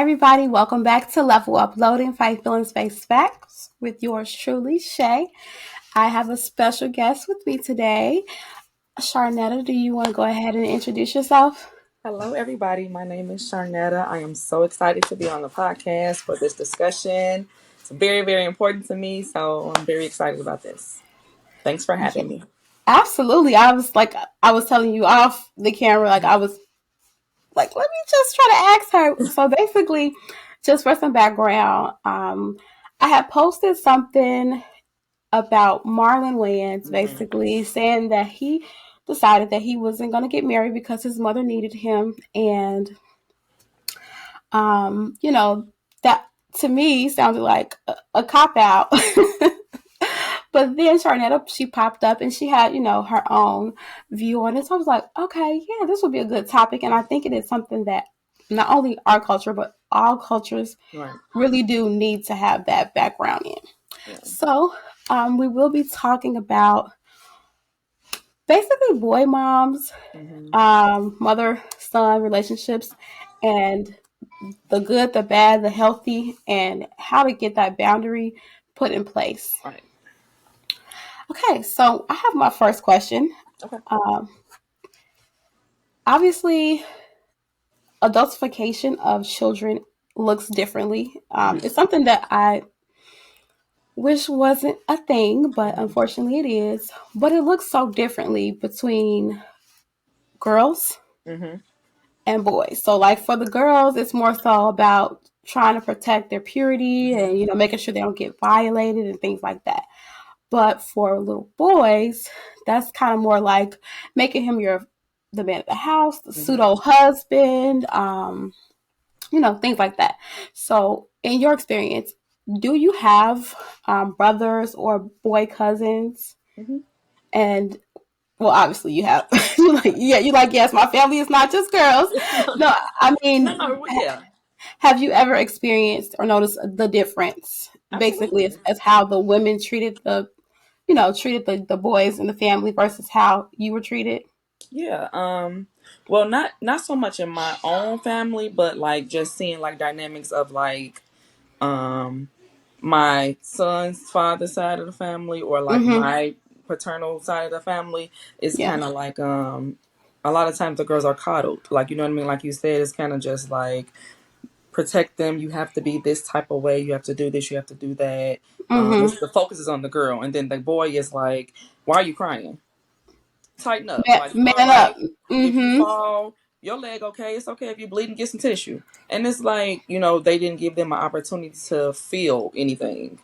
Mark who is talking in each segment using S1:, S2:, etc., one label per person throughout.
S1: everybody. Welcome back to Level Uploading, Fight Feelings Face Facts with yours truly, Shay. I have a special guest with me today. Charnetta, do you want to go ahead and introduce yourself?
S2: Hello, everybody. My name is Charnetta. I am so excited to be on the podcast for this discussion. It's very, very important to me, so I'm very excited about this. Thanks for
S1: Yeah,
S2: having me.
S1: absolutely. I was telling you off the camera, I was like, let me just try to ask her. So basically, just for some background, I had posted something about Marlon Wayans,
S2: hmm
S1: basically saying that he decided that he wasn't going to get married because his mother needed him, and you know that to me sounded like a cop out. But then Charnetta, she popped up and she had, her own view on it. So I was like, okay, yeah, this would be a good topic. And I think it is something that not only our culture, but all cultures
S2: Right.
S1: really do need to have that background in.
S2: Yeah.
S1: So we will be talking about basically boy moms,
S2: hmm
S1: mother son relationships, and the good, the bad, the healthy, and how to get that boundary put in place.
S2: Right.
S1: Okay, so I have my first question.
S2: Okay.
S1: Um, Obviously, adultification of children looks differently. It's
S2: hmm
S1: something that I wish wasn't a thing, but
S2: hmm
S1: unfortunately it is. But it looks so differently between girls
S2: hmm
S1: and boys. So, like for the girls, it's more so about trying to protect their purity and making sure they don't get violated and things like that. But for little boys, that's kind of more like making him the man of the house, the
S2: hmm
S1: pseudo husband, things like that. So, in your experience, do you have brothers or boy cousins?
S2: hmm
S1: And well, obviously you have. You're like, yeah, you're like, yes, my family is not just girls. No, I mean,
S2: no, yeah,
S1: have you ever experienced or noticed the difference, basically,
S2: absolutely.
S1: as how the women treated the boys in the family versus how you were treated?
S2: Yeah. Well, not so much in my own family, but like just seeing like dynamics of like um my son's father side of the family or like
S1: Mm-hmm.
S2: my paternal side of the family is
S1: Yeah.
S2: kind of like a lot of times the girls are coddled, like, you know what I mean, like you said, it's kind of just like protect them, you have to be this type of way, you have to do this, you have to do that.
S1: Mm-hmm.
S2: The focus is on the girl, and then the boy is like, why are you crying? Tighten up,
S1: Man,
S2: like, you all
S1: man up.
S2: right? If you
S1: Mm-hmm.
S2: fall, your leg okay, it's okay. If you bleeding, get some tissue. And it's like, they didn't give them an opportunity to feel anything.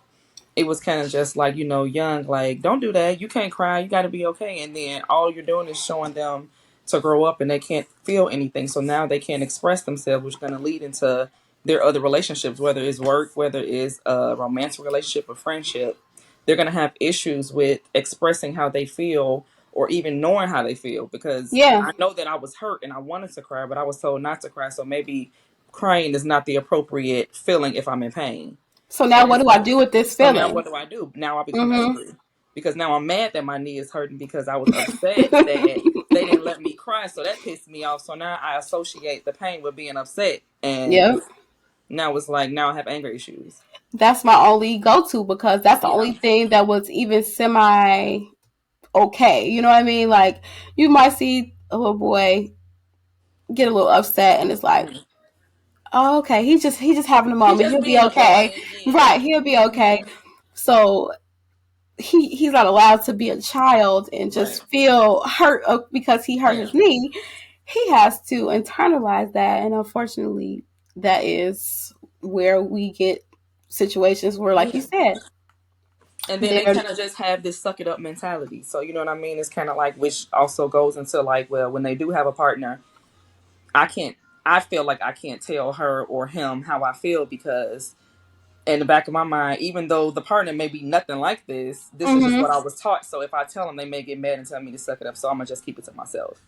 S2: It was kind of just like, young, like, don't do that, you can't cry, you got to be okay. And then all you're doing is showing them to grow up and they can't feel anything, so now they can't express themselves, which is going to lead into their other relationships, whether it's work, whether it's a romantic relationship or friendship. They're going to have issues with expressing how they feel or even knowing how they feel, because
S1: Yeah.
S2: I know that I was hurt and I wanted to cry, but I was told not to cry, so maybe crying is not the appropriate feeling if I'm in pain.
S1: So now
S2: And
S1: what
S2: it's
S1: do I
S2: like,
S1: do with this
S2: so now
S1: feeling?
S2: what do? Now I become
S1: Mm-hmm.
S2: angry because now I'm mad that my knee is hurting because I was upset that they didn't let me cry. So that pissed me off. So now I associate the pain with being upset. And
S1: Yep.
S2: now it's like, now I have anger issues.
S1: That's my only go-to because that's the
S2: Yeah.
S1: only thing that was even semi okay. You know what I mean? Like you might see a little boy get a little upset and it's like,
S2: Mhm.
S1: oh, okay, he's just having a
S2: He
S1: moment.
S2: just
S1: He'll be
S2: being a
S1: okay.
S2: boy. Yeah.
S1: Right, he'll be okay.
S2: hmm
S1: So he's not allowed to be a child and
S2: Right.
S1: just feel hurt because he hurt
S2: Yeah.
S1: his knee. He has to internalize that, and unfortunately, that is where we get situations where, like you
S2: Yeah.
S1: said,
S2: And then they
S1: they're
S2: kind of just have this suck it up mentality. So, you know what I mean? It's kind of like, which also goes into like, well, when they do have a partner, I can't, I feel like I can't tell her or him how I feel because in the back of my mind, even though the partner may be nothing like this is just
S1: mm-hmm.
S2: what I was taught. So if I tell them, they may get mad and tell me to suck it up. So I'm gonna just keep it to myself.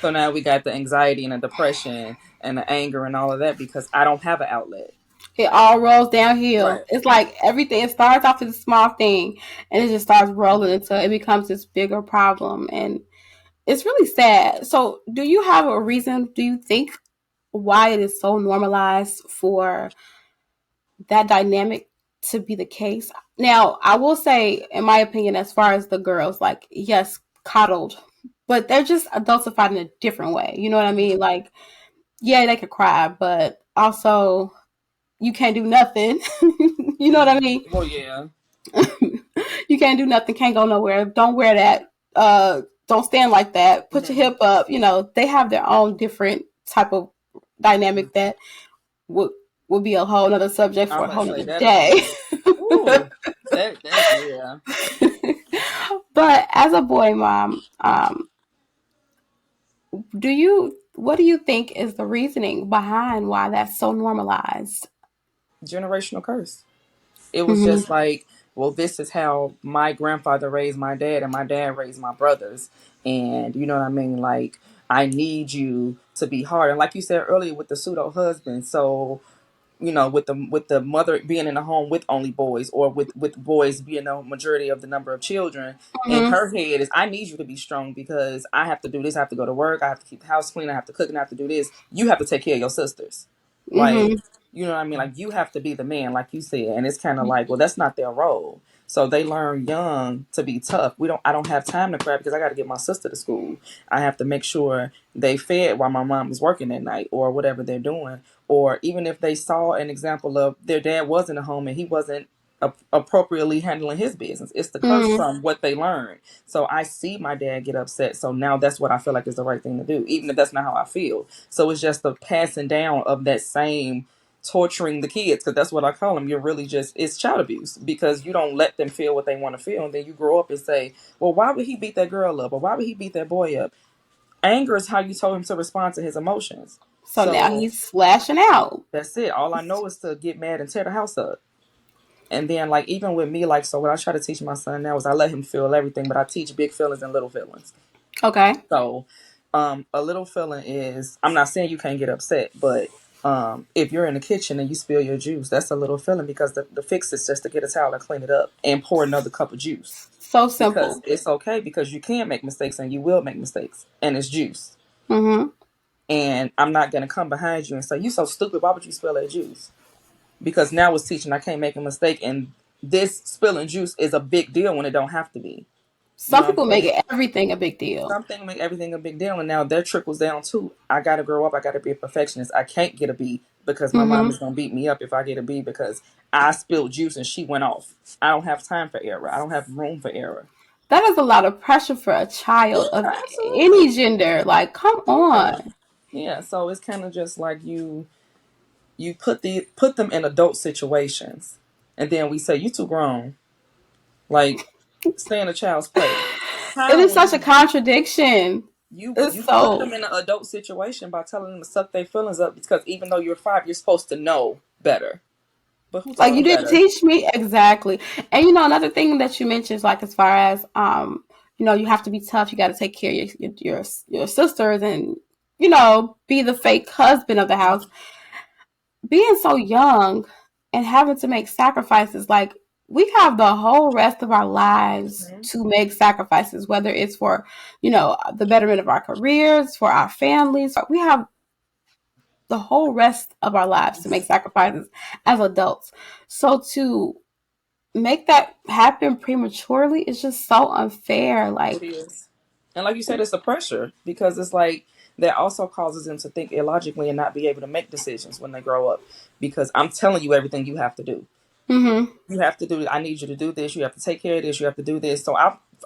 S2: So now we got the anxiety and the depression and the anger and all of that because I don't have an outlet.
S1: It all rolls downhill.
S2: Right.
S1: It's like everything. It starts off as a small thing, and it just starts rolling until it becomes this bigger problem, and it's really sad. So, do you have a reason? Do you think why it is so normalized for that dynamic to be the case. Now, I will say, in my opinion, as far as the girls, like, yes, coddled, but they're just adultified in a different way. You know what I mean? Like, yeah, they could cry, but also you can't do nothing. You know what I mean?
S2: Well, yeah.
S1: You can't do nothing, can't go nowhere. Don't wear that. Don't stand like that. Put your
S2: Mm-hmm.
S1: hip up. You know, they have their own different type of dynamic that would would be a whole nother subject for
S2: I'm
S1: a
S2: about to
S1: whole
S2: say
S1: nother
S2: that'll
S1: day.
S2: be. Ooh, that yeah.
S1: But as a boy mom, what do you think is the reasoning behind why that's so normalized?
S2: Generational curse. It was
S1: Mm-hmm.
S2: just like, well, this is how my grandfather raised my dad, and my dad raised my brothers, and you know what I mean. Like, I need you to be hard, and like you said earlier with the pseudo husband. So with the mother being in the home with only boys, or with boys being the majority of the number of children, in
S1: Mm-hmm.
S2: her head is, I need you to be strong because I have to do this, I have to go to work, I have to keep the house clean, I have to cook, and I have to do this. You have to take care of your sisters. Like,
S1: Mm-hmm.
S2: you know what I mean? Like, you have to be the man, like you said. And it's kind of like, well, that's not their role. So they learn young to be tough. I don't have time to cry because I got to get my sister to school. I have to make sure they fed while my mom is working at night, or whatever they're doing. Or even if they saw an example of their dad was in the home and he wasn't appropriately handling his business, it's the curse
S1: Mm-hmm.
S2: from what they learned. So I see my dad get upset. So now that's what I feel like is the right thing to do, even if that's not how I feel. So it's just the passing down of that same torturing the kids, because that's what I call them. You're really just, it's child abuse, because you don't let them feel what they want to feel, and then you grow up and say, well, why would he beat that girl up, or why would he beat that boy up? Anger is how you told him to respond to his emotions.
S1: So now
S2: So
S1: he's slashing out.
S2: that's it. All I know is to get mad and tear the house up. And then, like, even with me, like, so what I try to teach my son now is I let him feel everything, but I teach big feelings and little feelings.
S1: Okay.
S2: So, a little feeling is, I'm not saying you can't get upset, but if you're in the kitchen and you spill your juice, that's a little feeling, because the fix is just to get a towel and clean it up and pour another cup of juice.
S1: So
S2: Because
S1: simple.
S2: it's okay, because you can make mistakes and you will make mistakes, and it's juice.
S1: Mm-hmm.
S2: And I'm not going to come behind you and say, you so stupid, why would you spill that juice? Because now it's teaching I can't make a mistake, and this spilling juice is a big deal when it don't have to be. You
S1: Some
S2: know what I'm
S1: people make
S2: saying?
S1: it everything a big deal.
S2: Something make everything a big deal, and now that trickles down too. I got to grow up. I got to be a perfectionist. I can't get a B because my mom
S1: Mm-hmm.
S2: is gonna beat me up if I get a B because I spilled juice and she went off. I don't have time for error. I don't have room for error.
S1: That is a lot of pressure for a
S2: Yeah,
S1: child of any
S2: absolutely.
S1: gender. Like, come
S2: Yeah,
S1: on.
S2: yeah. So it's kind of just like you put them in adult situations, and then we say you too grown. Like, stay in a child's place.
S1: It
S2: How
S1: is
S2: when
S1: such a contradiction.
S2: you
S1: It's
S2: put them
S1: so
S2: in an adult situation by telling them to suck their feelings up, because even though you're 5, you're supposed to know better. But who
S1: like
S2: told
S1: you
S2: them
S1: didn't
S2: better?
S1: teach me exactly. And another thing that you mentioned is like as far as you have to be tough. You got to take care of your sisters and be the fake husband of the house. Being so young and having to make sacrifices, like we have the whole rest of our lives
S2: Hmm.
S1: to make sacrifices, whether it's for the betterment of our careers, for our families. We have the whole rest of our lives to make sacrifices as adults. So to make that happen prematurely is just so unfair.
S2: It
S1: Like,
S2: is. And like you said, it's a pressure, because it's like that also causes them to think illogically and not be able to make decisions when they grow up. Because I'm telling you everything you have to do.
S1: mm-hmm.
S2: You have to do, I need you to do this, you have to take care of this, you have to do this. So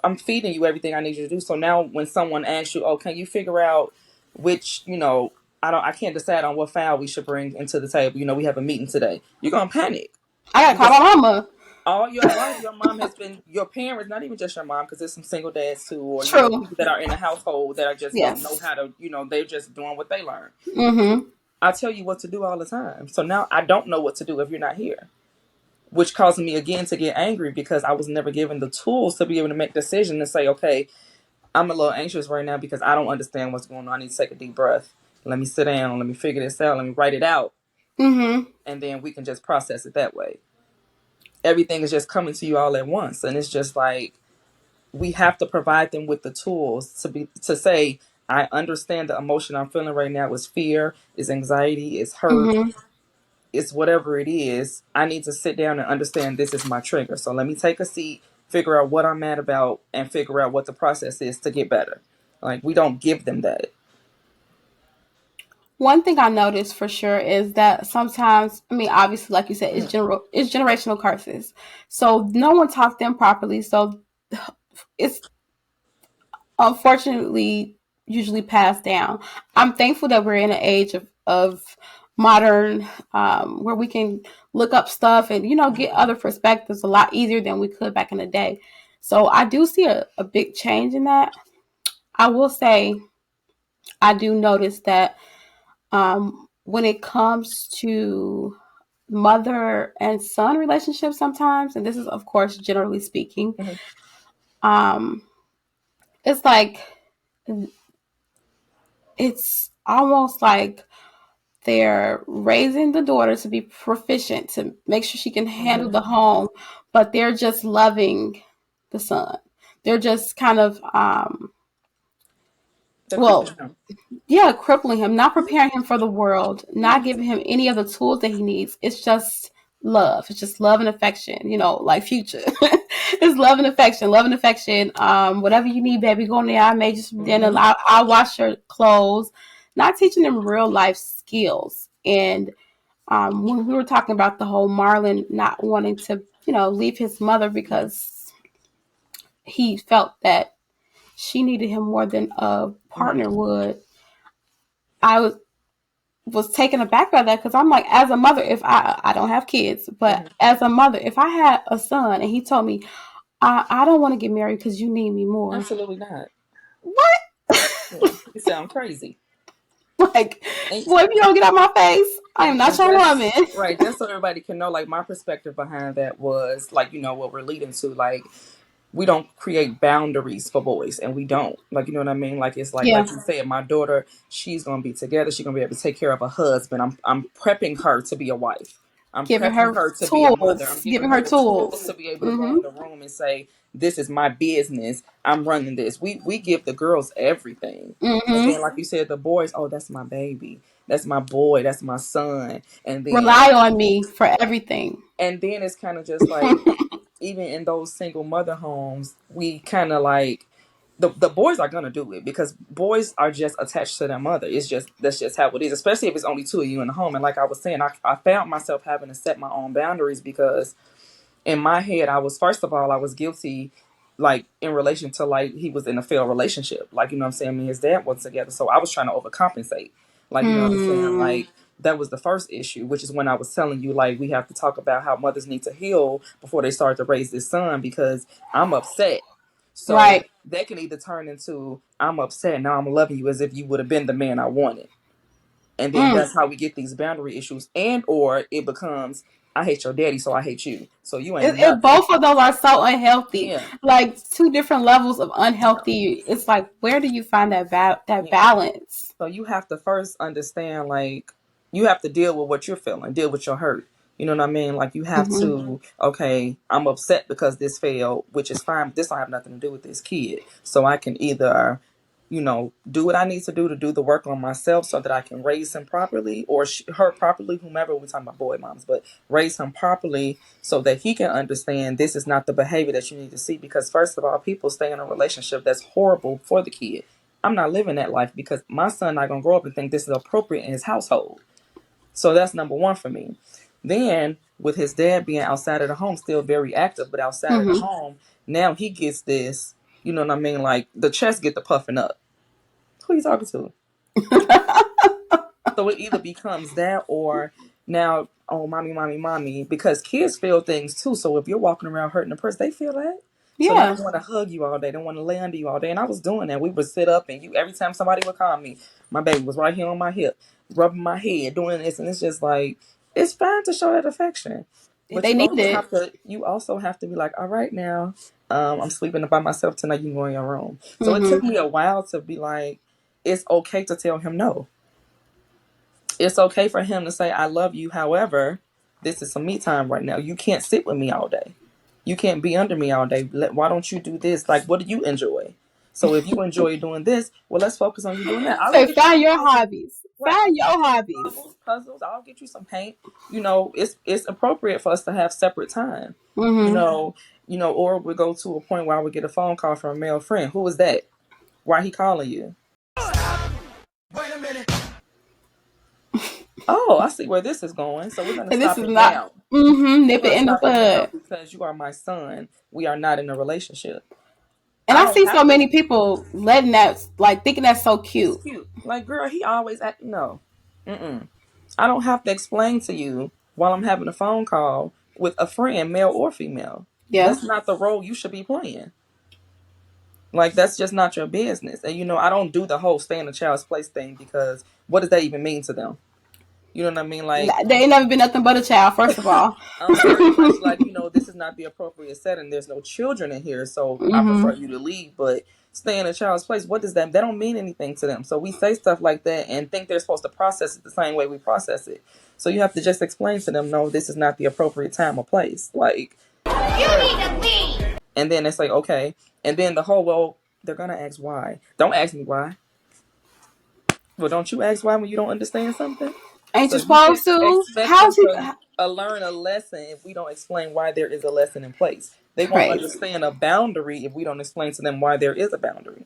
S2: I'm feeding you everything I need you to do. So now when someone asks you, oh, can you figure out which, I can't decide on what file we should bring into the table. We have a meeting today. You're gonna panic,
S1: I gotta call
S2: because
S1: my mama.
S2: all your life your mom has been, your parents, not even just your mom, because there's some single dads too, or
S1: True.
S2: people that are in a household that are just don't know
S1: Yes.
S2: how to, they're just doing what they learn.
S1: Mm-hmm.
S2: I tell you what to do all the time. So now I don't know what to do if you're not here, which caused me again to get angry, because I was never given the tools to be able to make decisions and say, okay, I'm a little anxious right now because I don't understand what's going on. I need to take a deep breath. Let me sit down. Let me figure this out. Let me write it out.
S1: Mm-hmm.
S2: And then we can just process it that way. Everything is just coming to you all at once. And it's just like, we have to provide them with the tools to say, I understand the emotion I'm feeling right now is fear, is anxiety, is hurt,
S1: Mm-hmm.
S2: it's whatever it is. I need to sit down and understand this is my trigger. So let me take a seat, figure out what I'm mad about, and figure out what the process is to get better. Like, we don't give them that.
S1: One thing I noticed for sure is that sometimes, I mean, obviously, like you said,
S2: Mhm.
S1: it's generational curses. So no one taught them properly. So it's unfortunately usually passed down. I'm thankful that we're in an age of modern where we can look up stuff and get other perspectives a lot easier than we could back in the day. So I do see a big change in that. I will say I do notice that when it comes to mother and son relationships sometimes, and this is of course generally speaking,
S2: Mhm.
S1: um, it's like it's almost like they're raising the daughter to be proficient to make sure she can handle
S2: Mhm.
S1: the home, but they're just loving the son. They're just kind of
S2: They're
S1: well,
S2: crippling him.
S1: yeah, crippling him, not preparing him for the world, not giving him any of the tools that he needs. It's just love. It's just love and affection, like Future. It's love and affection, love and affection. Whatever you need, baby, go in there. I made you some dinner.
S2: Mhm.
S1: I'll wash your clothes. Not teaching them real life skills. And when we were talking about the whole Marlon not wanting to, leave his mother
S2: Mhm.
S1: because he felt that she needed him more than a
S2: Mhm.
S1: partner would, I was taken aback by that because I'm like, as a mother, if I don't have kids, but
S2: Mhm.
S1: as a mother, if I had a son and he told me, I don't want to get married because you need me more.
S2: Absolutely not.
S1: What?
S2: Yeah, you sound crazy.
S1: Like,
S2: And,
S1: boy, if you don't get out my face, I am not
S2: and
S1: your
S2: just
S1: woman.
S2: right, just so everybody can know, like, my perspective behind that was like, what we're leading to. Like, we don't create boundaries for boys, and we don't, like, you know what I mean. Like, it's like
S1: Yeah,
S2: you said, my daughter, she's gonna be together, she's gonna be able to take care of a husband. I'm prepping her to be a wife. I'm
S1: giving
S2: prepping
S1: her
S2: her to be a mother. I'm
S1: tools,
S2: giving
S1: giving
S2: her
S1: her
S2: the tools
S1: tools.
S2: to be able to go
S1: Mm-hmm.
S2: in the room and say, this is my business, I'm running this. We give the girls everything. And
S1: Mm-hmm.
S2: then, like you said, the boys, oh, that's my baby, that's my boy, that's my son. And then
S1: Rely on me for everything.
S2: it's kind of just like, even in those single mother homes, we kind of like, the boys are gonna do it because boys are just attached to their mother. It's just, that's just how it is. Especially if it's only two of you in the home. And like I was saying, I found myself having to set my own boundaries because in my head, I was, first of all, I was guilty, like, in relation to, like, he was in a failed relationship. Like, you know what I'm saying? Me and his dad was together. So I was trying to overcompensate. Like, you know what I'm saying?
S1: Mm,
S2: Like, that was the first issue, which is when I was telling you, like, we have to talk about how mothers need to heal before they start to raise this son because I'm upset. So
S1: right.
S2: that can either turn into, I'm upset, now I'm loving you as if you would have been the man I wanted. And then
S1: Mm.
S2: that's how we get these boundary issues. And or it becomes, I hate your daddy, so I hate you. So you ain't nothing.
S1: Both of those are so unhealthy,
S2: Yeah.
S1: like two different levels of
S2: Yeah.
S1: unhealthy. It's like, where do you find that
S2: Yeah.
S1: balance?
S2: So you have to first understand, like, you have to deal with what you're feeling, deal with your hurt. You know what I mean? Like, you have
S1: Hmm.
S2: to, okay, I'm upset because this failed, which is fine. But this don't have nothing to do with this kid. So I can either, do what I need to do the work on myself so that I can raise him properly, or her properly, whomever. We're talking about boy moms, but raise him properly so that he can understand this is not the behavior that you need to see. Because first of all, people stay in a relationship that's horrible for the kid. I'm not living that life because my son not gonna grow up and think this is appropriate in his household. So that's number one for me. Then with his dad being outside of the home, still very active, but outside of the
S1: Hmm.
S2: home, now he gets this, you know what I mean? Like, the chest get the puffing up. Who you talking to? So it either becomes that, or now, oh, mommy, mommy, mommy, because kids feel things too. So if you're walking around hurting a person, they feel that. So now
S1: Yeah,
S2: they want to hug you all day. They want to lay under you all day. And I was doing that. We would sit up and every time somebody would call me, my baby was right here on my hip, rubbing my head, doing this. And it's just like, it's fine to show that affection. But
S1: they need it.
S2: you also have to be like, all right now, I'm sleeping by myself tonight. You can go in your room. So it took
S1: Hmm.
S2: me a while to be like, it's okay to tell him no. It's okay for him to say, I love you. However, this is some me time right now. You can't sit with me all day. You can't be under me all day. Why don't you do this? Like, what do you enjoy? So if you enjoy doing this, well, let's focus on you doing that. I'll
S1: So
S2: get you
S1: find
S2: some
S1: your
S2: puzzles.
S1: hobbies.
S2: Right. I'll
S1: Find
S2: get
S1: your
S2: you
S1: hobbies.
S2: some puzzles. I'll get you some paint. It's appropriate for us to have separate time. You
S1: Mm-hmm.
S2: know, or we go to a point where I would get a phone call from a male friend. Who is that? Why he calling you? Wait a minute. Oh, I see where this is going. So we're gonna
S1: And this
S2: stop
S1: is
S2: it
S1: not
S2: now.
S1: nip
S2: We're
S1: it
S2: gonna
S1: in the
S2: stop it now
S1: bud.
S2: because you are my son. We are not in a relationship.
S1: And
S2: I
S1: I
S2: don't
S1: see so
S2: have to.
S1: many people letting that, like, thinking that's so
S2: It's
S1: cute.
S2: cute. Like, girl, he always act. No. Mm-mm. I don't have to explain to you while I'm having a phone call with a friend, male or female.
S1: Yeah.
S2: That's not the role you should be playing. Like, that's just not your business. And, I don't do the whole stay in a child's place thing because what does that even mean to them? You know what I mean? Like,
S1: They ain't never been nothing but a child, first of all.
S2: I'm very much like, this is not the appropriate setting. There's no children in here, so I prefer
S1: Mm-hmm.
S2: you to leave. But stay in a child's place, what does that? That don't mean anything to them. So we say stuff like that and think they're supposed to process it the same way we process it. So you have to just explain to them, no, this is not the appropriate time or place. Like, you need to leave. And then it's like, okay. And then the whole, well, they're gonna ask why. Don't ask me why. Well, don't you ask why when you don't understand something?
S1: Ain't
S2: So
S1: you
S2: you can't
S1: supposed to?
S2: expect them
S1: How's he?
S2: to learn a lesson if we don't explain why there is a lesson in place. They won't
S1: Crazy.
S2: understand a boundary if we don't explain to them why there is a boundary.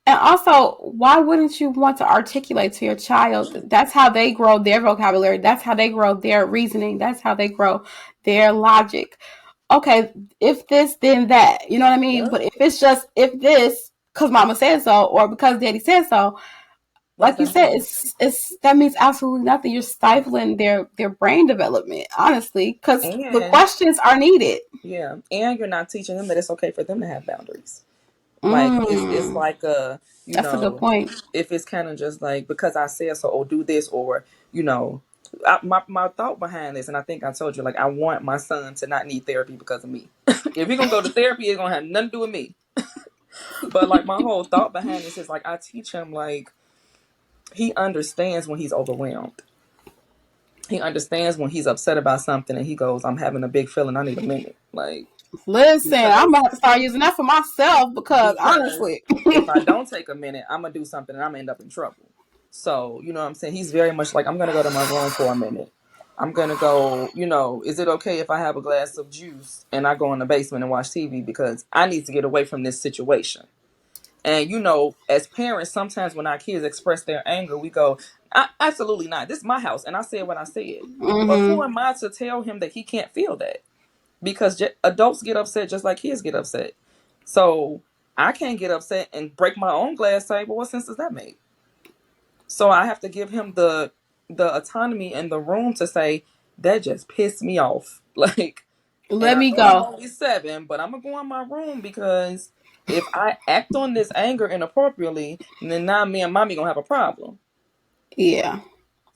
S1: And also, why wouldn't you want to articulate to your child? That's how they grow their vocabulary. That's how they grow their reasoning. That's how they grow their logic. Okay, if this, then that. You know what I mean?
S2: Yeah,
S1: But if it's just if this, because mama said so, or because daddy said so,
S2: what does
S1: like you
S2: that
S1: said,
S2: mean?
S1: it's that means absolutely nothing. You're stifling their brain development, honestly, because the
S2: And
S1: questions are needed.
S2: yeah, and you're not teaching them that it's okay for them to have boundaries. Like it's
S1: Mm,
S2: like
S1: that's a good point.
S2: if it's kind of just like because I said so, or do this, or my thought behind this, and I think I told you, like I want my son to not need therapy because of me. If he's gonna go to therapy, it's gonna have nothing to do with me. But like my whole thought behind this is like I teach him like he understands when he's overwhelmed. He understands when he's upset about something and he goes, I'm having a big feeling, I need a minute. Like
S1: Listen, I'm
S2: because
S1: gonna have to start using that for myself because
S2: because
S1: honestly,
S2: if I don't take a minute, I'm gonna do something and I'm gonna end up in trouble. So, you know what I'm saying? He's very much like, I'm gonna go to my room for a minute. I'm gonna go, is it okay if I have a glass of juice and I go in the basement and watch TV because I need to get away from this situation? And as parents, sometimes when our kids express their anger, we go, absolutely not. This is my house, and I said what I said. But who
S1: mm-hmm.
S2: am I to tell him that he can't feel that? Because adults get upset just like kids get upset. So I can't get upset and break my own glass table. What sense does that make? So I have to give him the autonomy and the room to say that just pissed me off. Like, and
S1: Let
S2: I
S1: me
S2: know I'm
S1: go.
S2: only 7, but I'm gonna go in my room because if I act on this anger inappropriately, then now me and mommy gonna have a problem.
S1: Yeah.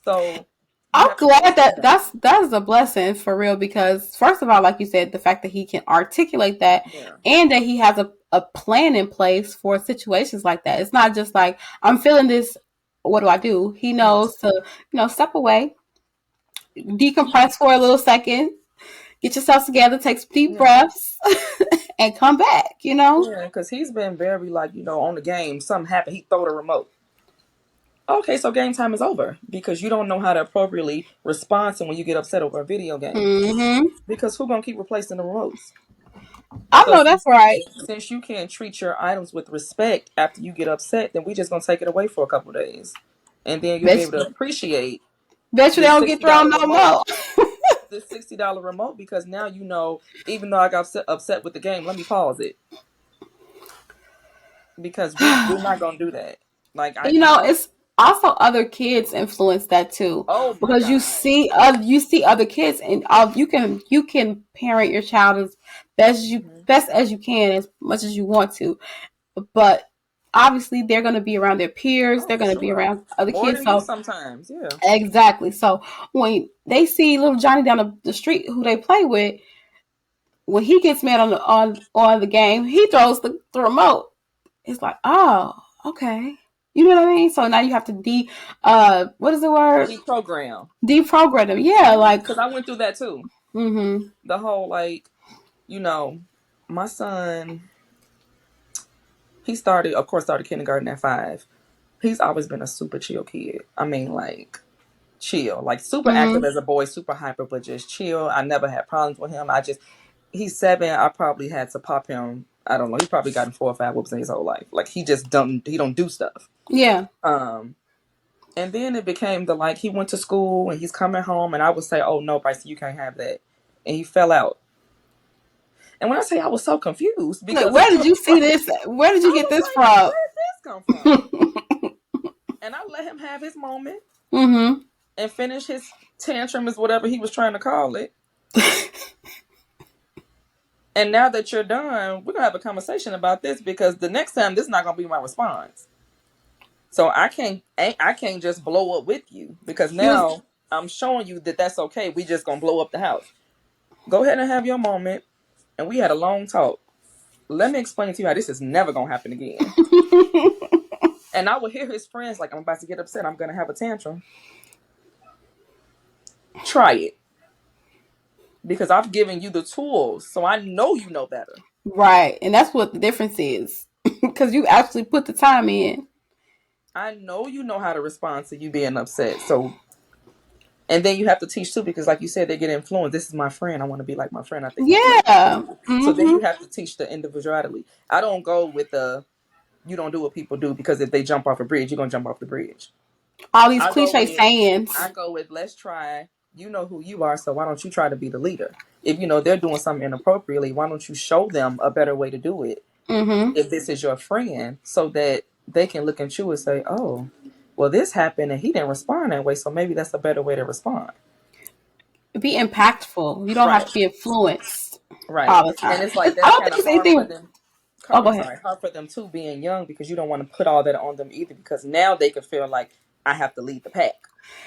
S2: So you
S1: I'm
S2: have to
S1: glad
S2: understand
S1: that
S2: that.
S1: that's a blessing for real because first of all, like you said, the fact that he can articulate that
S2: Yeah.
S1: and that he has a plan in place for situations like that. It's not just like I'm feeling this. What do I do? He
S2: Yeah.
S1: knows to step away, decompress for a little second, get yourself together, take some deep
S2: Yeah.
S1: breaths, and come back.
S2: Yeah, because he's been very like, on the game, something happened, he throw the remote. Okay, so game time is over because you don't know how to appropriately respond to when you get upset over a video game.
S1: Mm-hmm.
S2: Because who gonna keep replacing the remotes?
S1: I
S2: So
S1: know that's right.
S2: since you can't treat your items with respect after you get upset, then we just gonna take it away for a couple days, and then you'll be
S1: Bet,
S2: able to appreciate
S1: bet you they
S2: this
S1: don't get
S2: sixty
S1: thrown
S2: dollar
S1: no
S2: remote.
S1: more.
S2: This $60 remote because now even though I got upset with the game, let me pause it because we're not gonna do that. Like
S1: It's also other kids influence that too,
S2: oh my
S1: because
S2: god.
S1: you see other kids, and you can parent your child as
S2: Hmm.
S1: best as you can, as much as you want to, but obviously they're going to be around their peers,
S2: Oh,
S1: they're
S2: for
S1: going to be
S2: sure.
S1: around other
S2: More
S1: kids,
S2: than you
S1: so
S2: sometimes. Yeah.
S1: exactly. So when they see little Johnny down the street who they play with, when he gets mad on the game, he throws the remote. It's like, oh, okay. You know what I mean? So now you have to what is the word?
S2: Deprogram.
S1: Deprogram them. Yeah, like,
S2: Because I went through that too.
S1: mm-hmm.
S2: The whole like, you know, my son. He started kindergarten at 5. He's always been a super chill kid. I mean, like, chill. Like, super active
S1: Mm-hmm.
S2: as a boy, super hyper, but just chill. I never had problems with him. He's 7. I probably had to pop him. I don't know. He probably gotten 4 or 5 whoops in his whole life. Like, he don't do stuff.
S1: Yeah.
S2: And then it became like, he went to school and he's coming home and I would say, oh no, Bryce, you can't have that. And he fell out. And when I say, I was so confused
S1: Like,
S2: because
S1: where did you see this? Where did you
S2: I
S1: get
S2: was
S1: this
S2: like,
S1: from?
S2: where did this come from? And I let him have his moment
S1: Mm-hmm.
S2: and finish his tantrum, is whatever he was trying to call it. And now that you're done, we're gonna have a conversation about this, because the next time this is not gonna be my response. So I can't just blow up with you, because
S1: He was.
S2: now I'm showing you that that's okay. We just gonna blow up the house. Go ahead and have your moment. And we had a long talk. Let me explain to you how this is never gonna happen again. And I would hear his friends like, I'm about to get upset. I'm gonna have a tantrum. Try it. Because I've given you the tools, so I know you know better.
S1: Right, and that's what the difference is, because you actually put the time in.
S2: I know you know how to respond to you being upset. So, and then you have to teach too, because like you said, they get influenced. This is my friend. I want to be like my friend. I think my friend is
S1: Yeah.
S2: cool. So then
S1: Mm-hmm.
S2: you have to teach the individuality. I don't go with you don't do what people do, because if they jump off a bridge, you're gonna jump off the bridge.
S1: All these
S2: I go
S1: cliche
S2: with
S1: sayings.
S2: let's try. You know who you are, so why don't you try to be the leader? If you know they're doing something inappropriately, why don't you show them a better way to do it?
S1: Mm-hmm.
S2: If this is your friend, so that they can look at you and say, oh, well, this happened and he didn't respond that way, so maybe that's a better way to respond.
S1: Be impactful. You don't have
S2: Right,
S1: to be influenced
S2: right.
S1: all the
S2: And
S1: time.
S2: it's like,
S1: I
S2: that's
S1: don't
S2: kind
S1: think
S2: of
S1: it's
S2: hard for
S1: anything.
S2: them.
S1: Oh, go
S2: I'm
S1: ahead.
S2: sorry, hard for them too, being young, because you don't want to put all that on them either, because now they could feel like, I have to lead the pack.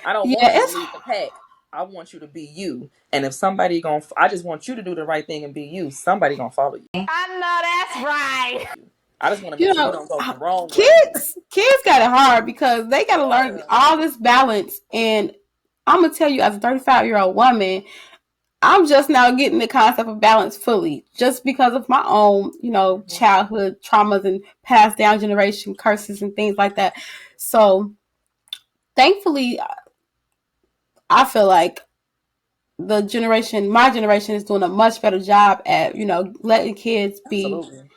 S2: I don't
S1: Yeah,
S2: want you to
S1: it's
S2: lead the pack. I want you to be you. And if somebody I just want you to do the right thing and be you. Somebody gonna follow you.
S3: I know that's right.
S2: I just want to
S1: you
S2: make sure you
S1: know
S2: don't go the wrong way.
S1: kids got it hard because they got to learn
S2: Yeah.
S1: all this balance. And I'm gonna tell you, as a 35-year-old woman, I'm just now getting the concept of balance fully, just because of my own, childhood traumas and passed down generation curses and things like that. So thankfully, I feel like my generation is doing a much better job at, letting kids be
S2: Absolutely.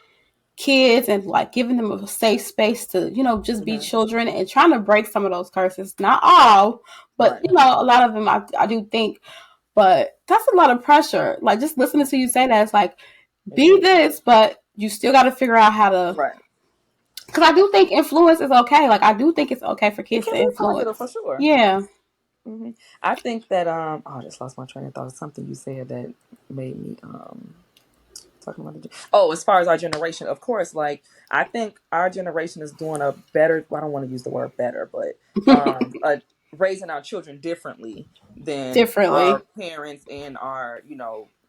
S1: kids and like giving them a safe space to, just be
S2: Hmm.
S1: children, and trying to break some of those curses. Not all, but
S2: Right.
S1: a lot of them I do think. But that's a lot of pressure. Like, just listening to you say that, it's like,
S2: It
S1: be
S2: is.
S1: this, but you still got to figure out how to.
S2: Right.
S1: Because I do think influence is okay. Like, I do think it's okay for
S2: It
S1: kids
S2: can
S1: to
S2: be positive for
S1: influence.
S2: sure.
S1: Yeah.
S2: Hmm. I think that I just lost my train of thought. Something you said that made me talking about as far as our generation, of course, like, I think our generation is doing a better, well, I don't want to use the word better, but raising our children differently than our
S1: Differently.
S2: parents and our,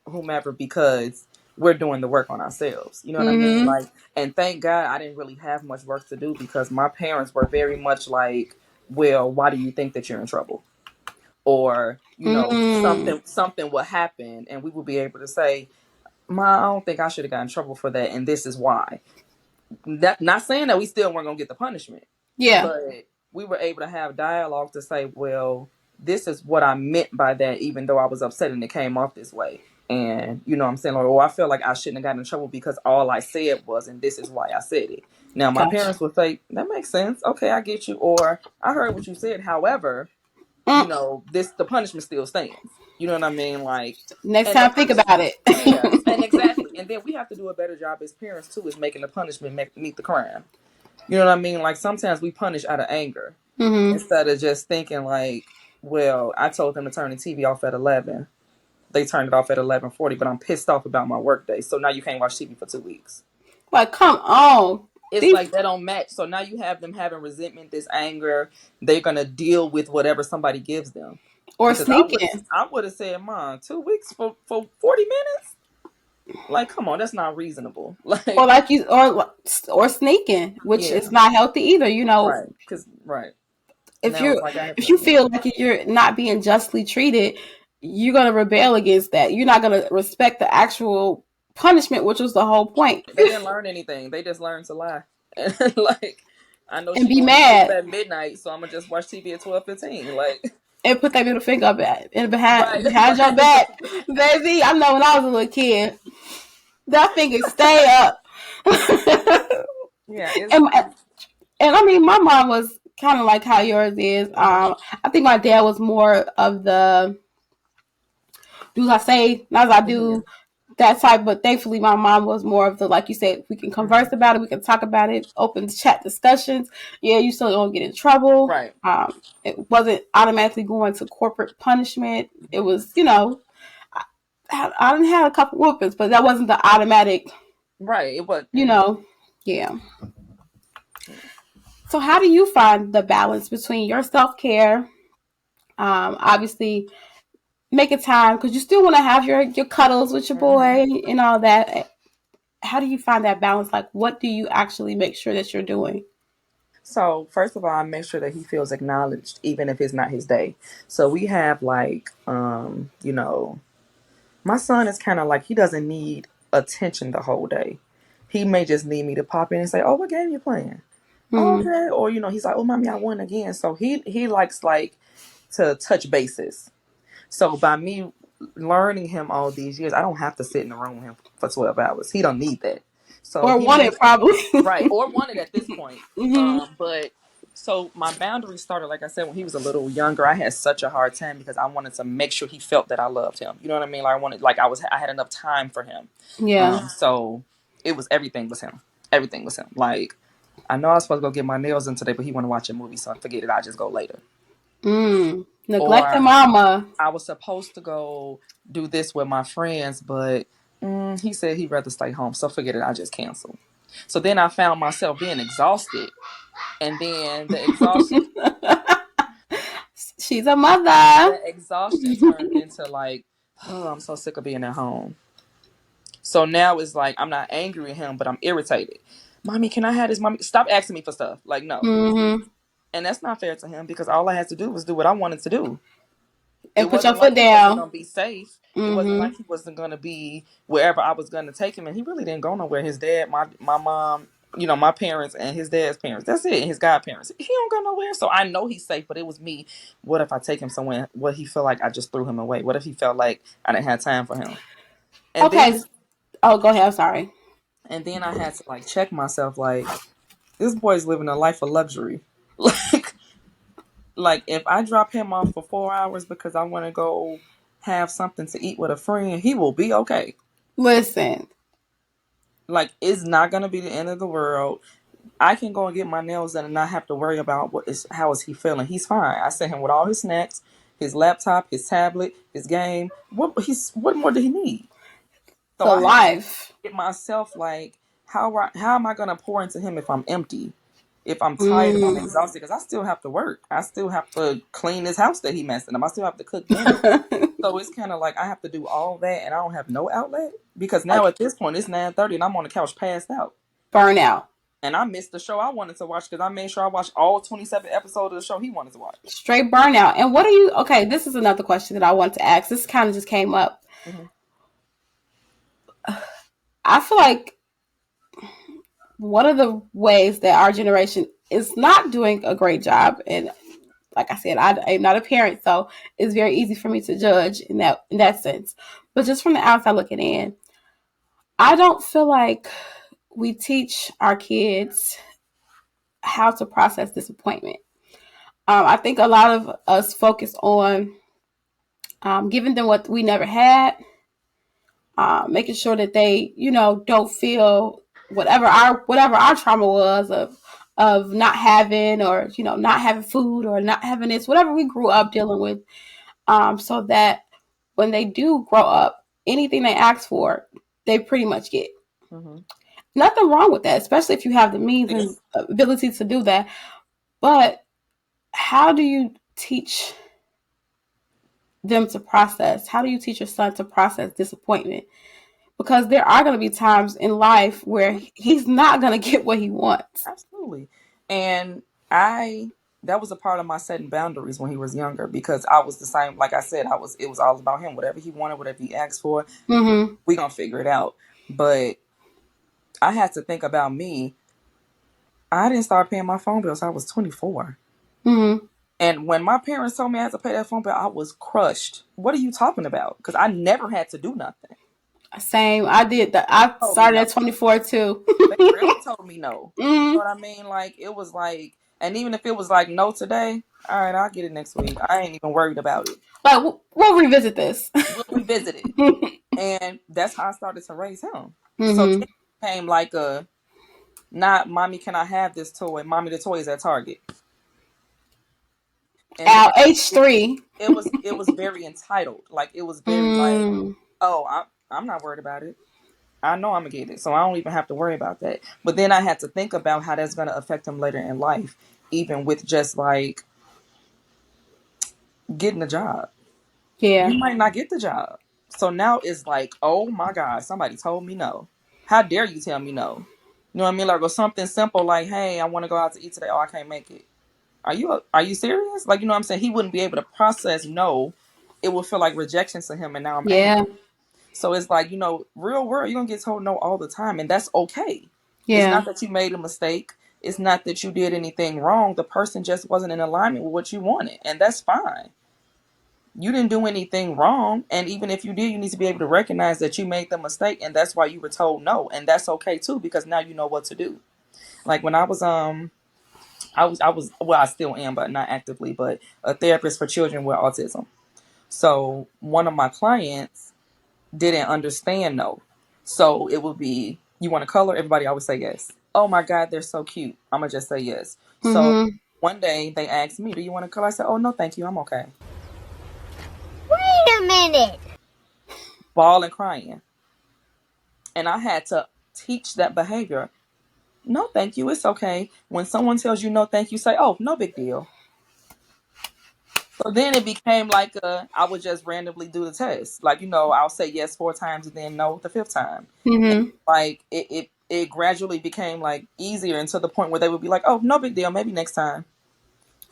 S2: whomever, because we're doing the work on ourselves. You know what I mean?
S1: Mm-hmm.
S2: Like, and thank God I didn't really have much work to do, because my parents were very much like, well, why do you think that you're in trouble? Or,
S1: Mm-hmm.
S2: something will happen and we will be able to say, Ma, I don't think I should have gotten in trouble for that, and this is why. Not saying that we still weren't gonna get the punishment,
S1: Yeah.
S2: but we were able to have dialogue to say, well, this is what I meant by that, even though I was upset and it came off this way. And you know what I'm saying, like, oh, I feel like I shouldn't have gotten in trouble because all I said was, and this is why I said it. Now my
S1: Gotcha.
S2: parents would say, that makes sense. Okay, I get you. Or I heard what you said. However,
S1: Mm.
S2: the punishment still stands. You know what I mean? Like,
S1: Next
S2: and the
S1: time, think about
S2: punishment,
S1: it.
S2: yeah, and exactly. And then we have to do a better job as parents too, is making the punishment meet the crime. You know what I mean? Like, sometimes we punish out of anger
S1: Mm-hmm.
S2: instead of just thinking like, well, I told them to turn the TV off at 11. They turned it off at 11:40, but I'm pissed off about my work day, so now you can't watch TV for 2 weeks.
S1: Like, come on.
S2: It's
S1: These
S2: like that don't match. So now you have them having resentment, this anger. They're gonna deal with whatever somebody gives them.
S1: or
S2: Because
S1: sneaking.
S2: I would have said, Mom, 2 weeks for 40 minutes? Like, come on, that's not reasonable.
S1: Or
S2: Like,
S1: like you, or sneaking, which
S2: yeah,
S1: is not healthy either.
S2: right. Because, right. And
S1: If
S2: that was
S1: you
S2: like, I have
S1: if
S2: to,
S1: you feel like you're not being justly treated, you're gonna rebel against that. You're not gonna respect the actual punishment, which was the whole point.
S2: they didn't learn anything. They just learned to lie. And like, I know
S1: And
S2: she
S1: be
S2: going to sleep
S1: mad
S2: at midnight, so I'm gonna just watch TV at 12:15. Like,
S1: and put that middle finger up at and
S2: right,
S1: behind your
S2: behind
S1: back,
S2: your back.
S1: baby. I know when I was a little kid, that finger stay up.
S2: Yeah,
S1: and
S2: it's
S1: and I mean, my mom was kind of like how yours is.
S2: mhm,
S1: I think my dad was more of the do I say, not as I
S2: mhm,
S1: do, that type. But thankfully, my mom was more of the, like you said, we can converse
S2: mhm.
S1: about it, we can talk about it, open chat discussions. Yeah, you still don't get in trouble.
S2: Right.
S1: It wasn't automatically going to corporate punishment. It
S2: Mhm.
S1: was, I didn't have a couple whoopings, but that wasn't the automatic,
S2: Right. It was.
S1: you know, yeah. So, how do you find the balance between your self care? Obviously, making time because you still want to have your cuddles with your
S2: Mhm.
S1: boy and all that. How do you find that balance? Like, what do you actually make sure that you're doing?
S2: So first of all, I make sure that he feels acknowledged, even if it's not his day. So we have like, my son is kind of like he doesn't need attention the whole day. He may just need me to pop in and say, "Oh, what game you playing?" "Oh,
S1: Mm.
S2: okay," or he's like, "Oh, mommy, I won again." So he likes like to touch bases. So by me learning him all these years, I don't have to sit in the room with him for 12 hours. He don't need that. So
S1: Or
S2: he
S1: want
S2: may
S1: it, probably.
S2: right or want it at this point.
S1: Hmm.
S2: But so my boundaries started, like I said, when he was a little younger. I had such a hard time because I wanted to make sure he felt that I loved him. You know what I mean? Like I wanted, like I had enough time for him.
S1: Yeah.
S2: So it was everything was him. Everything was him. Like I know I was supposed to go get my nails done today, but he want to watch a movie, so I forget it. I just go later.
S1: Neglect the
S2: Or
S1: mama.
S2: I was supposed to go do this with my friends, but he said he'd rather stay home. So forget it. I just canceled. So then I found myself being exhausted. And then
S1: She's a mother.
S2: the exhaustion turned into like, oh, I'm so sick of being at home. So now it's like, I'm not angry at him, but I'm irritated. "Mommy, can I have this? Mommy, stop asking me for stuff." Like, no.
S1: Hmm.
S2: And that's not fair to him because all I had to do was do what I wanted to do.
S1: And
S2: It
S1: put your
S2: wasn't like
S1: foot
S2: he wasn't
S1: down.
S2: gonna be safe. It wasn't
S1: Hmm.
S2: like he wasn't gonna be wherever I was gonna take him, and he really didn't go nowhere. His dad, my mom, my parents, and his dad's parents. That's it. And his godparents. He don't go nowhere, so I know he's safe. But it was me. What if I take him somewhere? What he feel like I just threw him away? What if he felt like I didn't have time for him? And
S1: Okay.
S2: then
S1: Oh, go ahead. I'm sorry.
S2: I had to like check myself. Like this boy's living a life of luxury. Like if I drop him off for 4 hours because I want to go have something to eat with a friend, he will be okay.
S1: Listen.
S2: Like it's not gonna be the end of the world. I can go and get my nails done and not have to worry about how is he feeling. He's fine. I sent him with all his snacks, his laptop, his tablet, his game. What more did he need? So
S1: The
S2: I had to
S1: life.
S2: get myself like how am I gonna pour into him if I'm empty? If I'm tired, if I'm
S1: Mm.
S2: exhausted, because I still have to work. I still have to clean this house that he messed up. I still have to cook dinner. So it's kind of like I have to do all that, and I don't have no outlet because now
S1: Like
S2: at this point it's 9:30, and I'm on the couch passed out,
S1: burnout.
S2: and I missed the show I wanted to watch because I made sure I watched all 27 episodes of the show he wanted to watch.
S1: Straight burnout. And what are you? Okay, this is another question that I want to ask. This kind of just came up.
S2: Hmm.
S1: I feel like one of the ways that our generation is not doing a great job, and like I said, I'm not a parent, so it's very easy for me to judge in that sense. But just from the outside looking in, I don't feel like we teach our kids how to process disappointment. I think a lot of us focus on giving them what we never had, making sure that they, don't feel whatever our trauma was of not having, or not having food, or not having this, whatever we grew up dealing with, so that when they do grow up, anything they ask for, they pretty much get.
S2: Hmm.
S1: Nothing wrong with that, especially if you have the means and
S2: Yes.
S1: ability to do that. But how do you teach them to process? How do you teach your son to process disappointment? Because there are going to be times in life where he's not going to get what he wants.
S2: Absolutely. And I that was a part of my setting boundaries when he was younger because I was the same. Like I said, it was all about him. Whatever he wanted, whatever he asked for,
S1: Mm-hmm.
S2: we gonna figure it out. But I had to think about me. I didn't start paying my phone bills. I was 24.
S1: Mm-hmm.
S2: And when my parents told me I had to pay that phone bill, I was crushed. What are you talking about? Because I never had to do nothing.
S1: Same. I did that. I
S2: Told me
S1: started
S2: no.
S1: at 24 too.
S2: They really told me no. You know
S1: Mm-hmm.
S2: what I mean? Like, it was like, and even if it was like no today, all right, I'll get it next week. I ain't even worried about it.
S1: Like we'll revisit this.
S2: We'll revisit it. And that's how I started to raise him. So
S1: Mm-hmm.
S2: it became like a, not mommy, can I have this toy? Mommy, the toy is at Target. And then
S1: Our H3.
S2: it was very entitled. Like, it was very like,
S1: Mm.
S2: oh, I'm not worried about it. I know I'm gonna get it, so I don't even have to worry about that. But then I had to think about how that's gonna affect him later in life, even with just like getting a job.
S1: Yeah.
S2: You might not get the job. So now it's like, oh my God, somebody told me no. How dare you tell me no? You know what I mean? Like, or something simple like, hey, I want to go out to eat today. Oh, I can't make it. Are you serious? Like, you know what I'm saying? He wouldn't be able to process no. It would feel like rejection to him, and now I'm angry.
S1: Yeah.
S2: So it's like, real world, you're gonna get told no all the time, and that's okay. It's
S1: Yeah.
S2: not that you made a mistake. It's not that you did anything wrong. The person just wasn't in alignment with what you wanted, and that's fine. You didn't do anything wrong, and even if you did, you need to be able to recognize that you made the mistake, and that's why you were told no, and that's okay too, because now you know what to do. Like, when I was well, I still am, but not actively, but a therapist for children with autism. So one of my clients didn't understand no. So it would be, you want to color? Everybody always say yes. Oh my God, they're so cute. I'm gonna just say yes. So
S1: Mm-hmm.
S2: one day they asked me, do you want to color? I said, oh no, thank you, I'm okay.
S3: Wait a minute.
S2: Bawling, crying. And I had to teach that behavior. No, thank you, it's okay. When someone tells you no, thank you, say, oh, no big deal. So then it became like I would just randomly do the test. Like, I'll say yes 4 times and then no the fifth time. And
S1: Mm-hmm.
S2: like it gradually became like easier, and to the point where they would be like, oh, no big deal, maybe next time.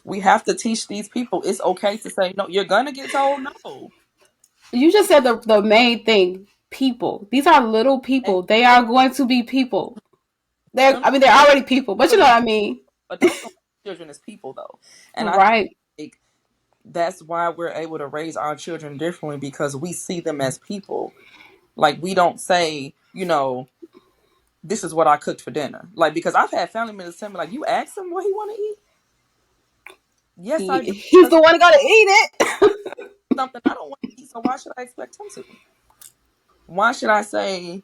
S2: We have to teach these people it's okay to say no. You're gonna get told no.
S1: You just said the main thing. People. These are little
S2: And
S1: people. They are going to be people.
S2: them
S1: They're already people, but you know
S2: children,
S1: what I mean.
S2: adults don't see children as people though. And I
S1: Right.
S2: think that's why we're able to raise our children differently, because we see them as people. Like, we don't say, this is what I cooked for dinner. Like, because I've had family members tell me, like, you asked him what he want to eat? Yes, I do.
S1: He's
S2: Because
S1: the one gonna eat it.
S2: it's something I don't want to eat, so why should I expect him to? Why should I say,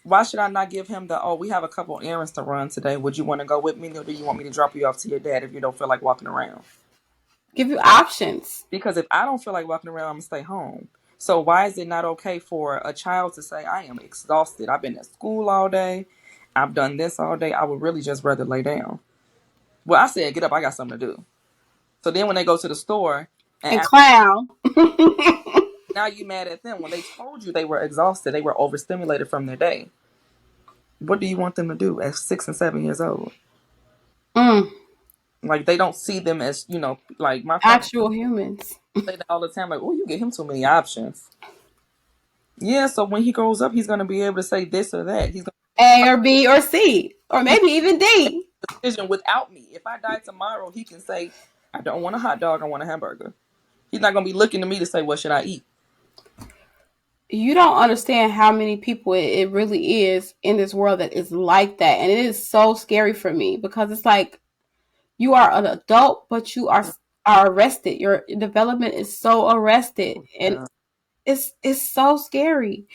S2: why should I not give him oh, we have a couple errands to run today. Would you want to go with me, or do you want me to drop you off to your dad if you don't feel like walking around?
S1: Give you options.
S2: Because if I don't feel like walking around, I'm going to stay home. So why is it not okay for a child to say, I am exhausted. I've been at school all day. I've done this all day. I would really just rather lay down. Well, I said, get up. I got something to do. So then when they go to the store and
S1: And clown.
S2: now you mad at them when they told you they were exhausted, they were overstimulated from their day. What do you want them to do at 6 and 7 years old?
S1: Mm.
S2: Like, they don't see them as, like my family
S1: Actual humans.
S2: say that all the time, like, oh, you get him too many options. Yeah, so when he grows up, he's going to be able to say this or that. He's going
S1: A or B or C. Or
S2: to
S1: maybe even
S2: make
S1: D.
S2: a decision without me. If I die tomorrow, he can say, I don't want a hot dog, I want a hamburger. He's not going to be looking to me to say, what should I eat?
S1: You don't understand how many people it really is in this world that is like that. And it is so scary for me because it's like you are an adult, but you are arrested. Your development is so arrested. And
S2: Yeah.
S1: it's so scary.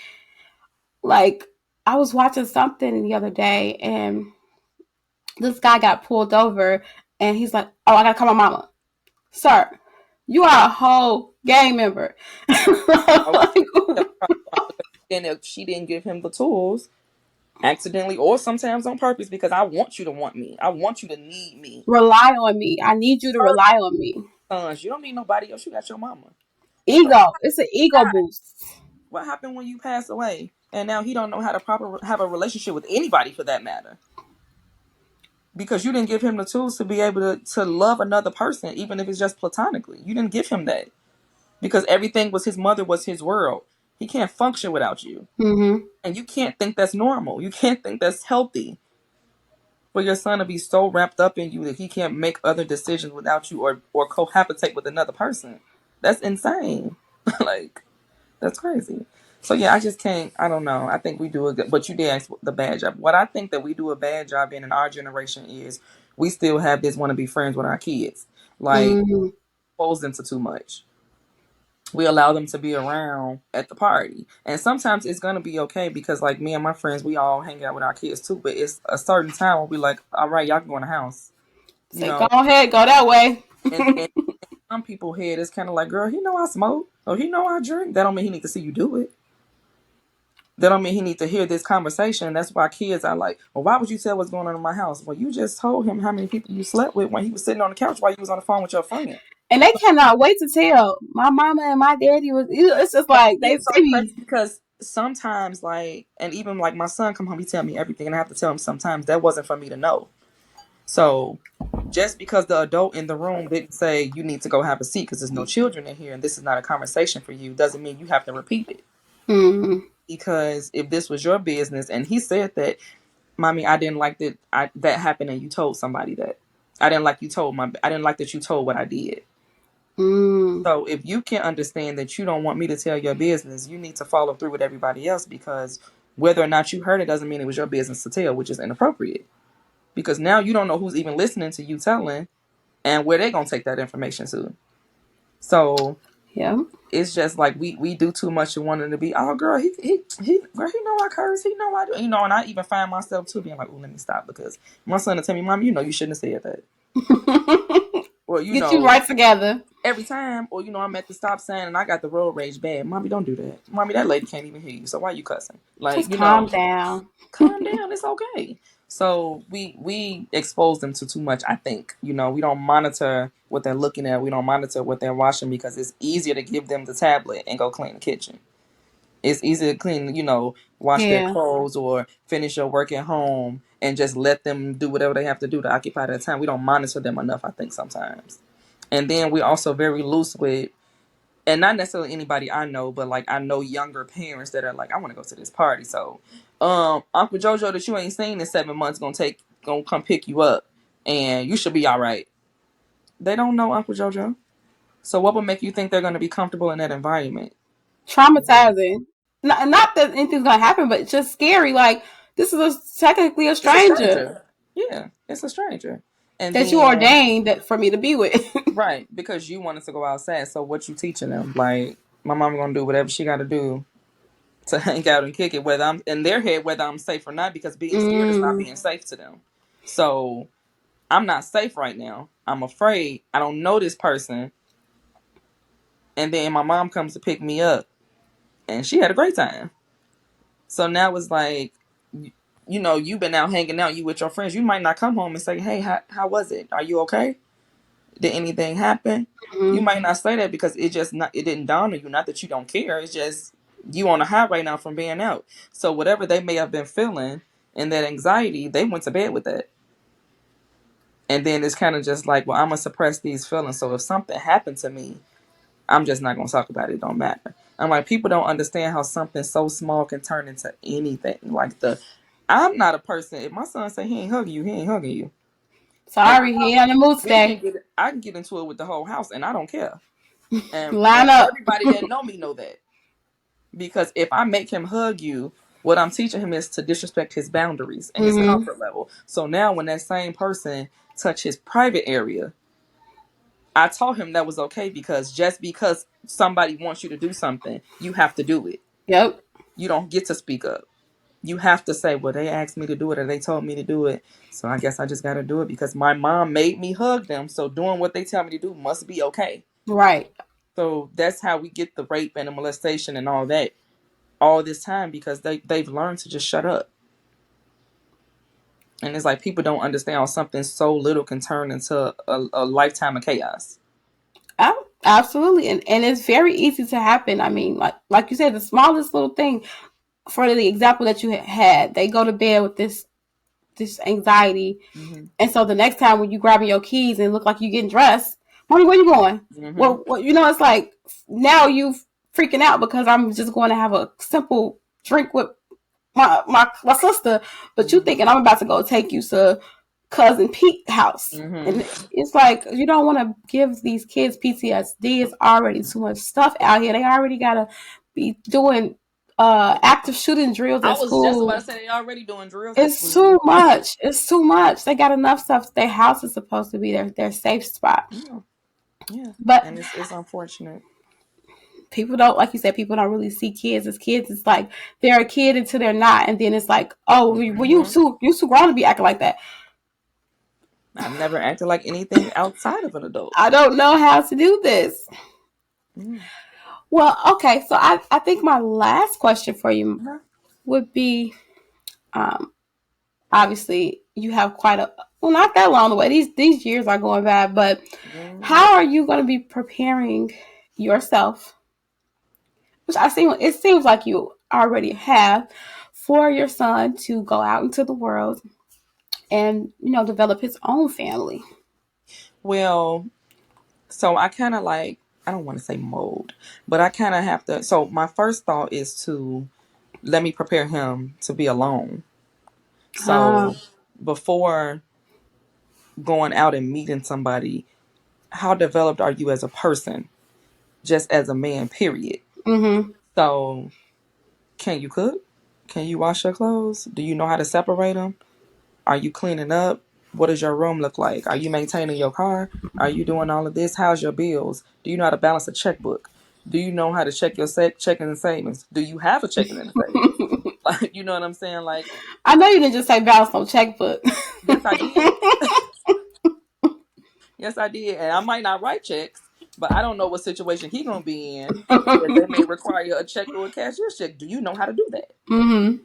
S1: Like I was watching something the other day and this guy got pulled over and he's like, oh, I gotta call my mama. Sir, you are a whole gang member.
S2: Okay.
S1: Like,
S2: Because then if she didn't give him the tools, accidentally or sometimes on purpose, because I want you to want me. I want you to need me.
S1: rely on me. I need you to
S2: First
S1: rely on me.
S2: sons, you don't need nobody else. You got your mama. So
S1: Ego. It's an ego boost.
S2: what happened when you pass away? And now he don't know how to proper have a relationship with anybody for that matter. Because you didn't give him the tools to be able to love another person, even if it's just platonically. You didn't give him that. Because everything was his mother, was his world. He can't function without you.
S1: Mm-hmm.
S2: And you can't think that's normal. You can't think that's healthy. For your son to be so wrapped up in you that he can't make other decisions without you or cohabitate with another person. That's insane. Like, that's crazy. So yeah, I just can't. I don't know. I think we do a good. But you did ask the bad job. What I think that we do a bad job in our generation is we still have this want to be friends with our kids. Like,
S1: Mm.
S2: expose them to too much. We allow them to be around at the party, and sometimes it's gonna be okay because like me and my friends, we all hang out with our kids too. But it's a certain time where we like, all right, y'all can go in the house, you
S1: Say, go
S2: know.
S1: ahead, go that way.
S2: And some people head it's kind of like, girl, he know I smoke or he know I drink. That don't mean he need to see you do it. That don't mean he need to hear this conversation. That's why kids are like, well, why would you tell what's going on in my house? Well, you just told him how many people you slept with when he was sitting on the couch while you was on the phone with your friend.
S1: And they cannot wait to tell. My mama and my daddy was. It's just like they
S2: So
S1: be.
S2: crazy because sometimes, like, and even like my son come home, he tell me everything, and I have to tell him sometimes that wasn't for me to know. So just because the adult in the room didn't say you need to go have a seat because there's no children in here and this is not a conversation for you, doesn't mean you have to repeat it.
S1: Mm.
S2: Because if this was your business, and he said that, mommy, I didn't like that that happened, and you told somebody that. I didn't like that you told what I did.
S1: Mm.
S2: So if you can understand that you don't want me to tell your business, you need to follow through with everybody else, because whether or not you heard it doesn't mean it was your business to tell, which is inappropriate. Because now you don't know who's even listening to you telling and where they're going to take that information to. So
S1: Yeah.
S2: it's just like we do too much and wanting to be, oh girl, girl, he know I curse, he know I do, and I even find myself too being like, oh, let me stop, because my son will tell me, mom, you shouldn't have said that. Or
S1: Get you right together.
S2: every time, or I'm at the stop sign and I got the road rage bad. Mommy, don't do that. Mommy, that lady can't even hear you. So why you cussing? Like,
S1: Just calm down.
S2: calm down. It's okay. So we expose them to too much. I think we don't monitor what they're looking at. We don't monitor what they're watching, because it's easier to give them the tablet and go clean the kitchen. It's easy to clean, wash their
S1: Yeah.
S2: clothes or finish your work at home and just let them do whatever they have to do to occupy their time. We don't monitor them enough, I think, sometimes. And then we're also very loose with, and not necessarily anybody I know, but like I know younger parents that are like, I want to go to this party. So, Uncle Jojo that you ain't seen in 7 months gonna come pick you up, and you should be all right. They don't know Uncle Jojo. So what would make you think they're gonna be comfortable in that environment?
S1: Traumatizing. Not that anything's gonna happen, but it's just scary. Like, this is technically a
S2: It's a
S1: stranger
S2: stranger. Yeah, it's a stranger. And
S1: that you
S2: then,
S1: ordained for me to be with.
S2: right, because you wanted to go outside. So what you teaching them? Like, my mom gonna do whatever she gotta do to hang out and kick it, whether I'm in their head, whether I'm safe or not, because being scared is not
S1: Mm.
S2: being safe to them. So I'm not safe right now. I'm afraid. I don't know this person. And then my mom comes to pick me up, and she had a great time. So now it's like, you've been out hanging out, you with your friends. You might not come home and say, hey, how was it? Are you okay? Did anything happen? You
S1: Mm.
S2: might not say that because it didn't dawn on you. Not that you don't care. It's just you on a high right now from being out. So whatever they may have been feeling and that anxiety, they went to bed with that. And then it's kind of just like, well, I'm gonna suppress these feelings. So if something happened to me, I'm just not gonna talk about it. It don't matter. I'm like, people don't understand how something so small can turn into anything. I'm not a person. If my son say he ain't hugging you, he ain't hugging you. And
S1: Sorry, he ain't on the mood today.
S2: I can get into it with the whole house, and I don't care. And
S1: Line up.
S2: everybody that know me know that, because if I make him hug you, what I'm teaching him is to disrespect his boundaries and his
S1: Mm-hmm.
S2: comfort level. So now when that same person touch his private area, I told him that was okay, because just because somebody wants you to do something, you have to do it.
S1: Yep.
S2: You don't get to speak up. You have to say, well, they asked me to do it or they told me to do it. So I guess I just got to do it because my mom made me hug them. So doing what they tell me to do must be okay.
S1: Right.
S2: So that's how we get the rape and the molestation and all that all this time, because they've learned to just shut up. And it's like people don't understand how something so little can turn into a lifetime of chaos.
S1: Absolutely. And it's very easy to happen. I mean, like you said, the smallest little thing. For the example that you had, they go to bed with this anxiety,
S2: Mm-hmm.
S1: and so the next time when you grabbing your keys and look like you getting dressed, mommy, where you going?
S2: Mm-hmm.
S1: Well, it's like now you freaking out because I'm just going to have a simple drink with my sister, but you
S2: Mm-hmm.
S1: thinking I'm about to go take you to cousin Pete house.
S2: Mm-hmm.
S1: And it's like, you don't want to give these kids PTSD. It's already too much stuff out here. They already got to be doing active shooting drills
S2: I
S1: at
S2: was just about to
S1: school.
S2: say they already doing drills at
S1: It's
S2: school.
S1: too much. It's too much. They got enough stuff. Their house is supposed to be their safe spot.
S2: Yeah, yeah,
S1: But
S2: and it's unfortunate.
S1: people don't, like you said, people don't really see kids as kids. It's like they're a kid until they're not, and then it's like, oh, well,
S2: Mm-hmm.
S1: you too grown to be acting like that.
S2: I've never acted like anything outside of an adult.
S1: I don't know how to do this.
S2: Mm.
S1: Well, okay, so I think my last question for you
S2: Uh-huh.
S1: would be, um, obviously you have quite a, well, not that long away. These years are going by, but
S2: Mm.
S1: how are you going to be preparing yourself? Which it seems like you already have, for your son to go out into the world and develop his own family.
S2: Well, so I kind of like, I don't want to say mold, but I kind of have to. So my first thought is to let me prepare him to be alone.
S1: Uh,
S2: So before going out and meeting somebody, how developed are you as a person, just as a man, period?
S1: mm-hmm.
S2: So can you cook? Can you wash your clothes? Do you know how to separate them? Are you cleaning up? What does your room look like? Are you maintaining your car? Are you doing all of this? How's your bills? Do you know how to balance a checkbook? Do you know how to check your checking and savings? Do you have a checking and a savings? Like, you know what I'm saying? Like,
S1: I know you didn't just say balance on checkbook.
S2: yes, I did. Yes, I did. And I might not write checks, but I don't know what situation he gonna be in that they may require a check or a cashier's check. Do you know how to do that?
S1: Mm-hmm.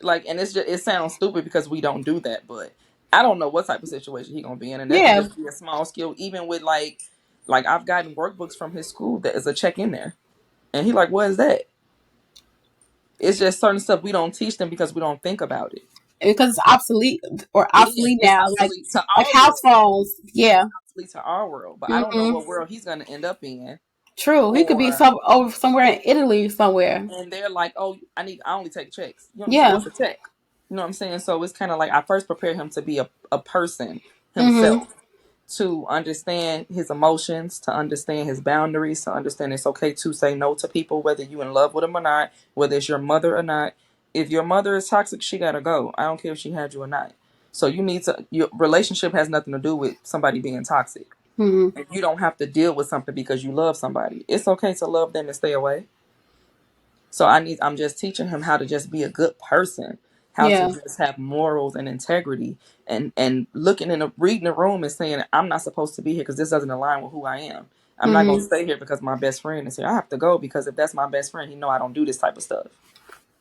S2: Like, and it's just, it sounds stupid because we don't do that, but I don't know what type of situation he gonna be in, and that could
S1: Yeah,
S2: just be a small skill. Even with like I've gotten workbooks from his school that is a check in there, and he like, what is that? It's just certain stuff we don't teach them because we don't think about it.
S1: because it's obsolete or
S2: It is.
S1: obsolete
S2: It's
S1: now,
S2: obsolete to
S1: like
S2: our
S1: house
S2: world.
S1: phones.
S2: It's
S1: Yeah.
S2: obsolete to our world, but I don't know
S1: Mm-hmm.
S2: what world he's gonna end up in.
S1: True. He could be
S2: Or
S1: over somewhere in Italy somewhere.
S2: and they're like, oh, I only take checks. You know, so
S1: Yeah.
S2: what's a check? You know what I'm saying? So it's kind of like I first prepare him to be a person
S1: Mm-hmm.
S2: himself, to understand his emotions, to understand his boundaries, to understand it's okay to say no to people, whether you in love with them or not, whether it's your mother or not. If your mother is toxic, she gotta go. I don't care if she had you or not. So you need to, your relationship has nothing to do with somebody being toxic.
S1: Mm-hmm.
S2: And you don't have to deal with something because you love somebody. It's okay to love them and stay away. So I'm just teaching him how to just be a good person, how to
S1: Yeah.
S2: just have morals and integrity, and looking in a reading the room and saying I'm not supposed to be here because this doesn't align with who I am. I'm not gonna
S1: Mm-hmm.
S2: stay here because my best friend is here. I have to go because if that's my best friend, he know I don't do this type of stuff.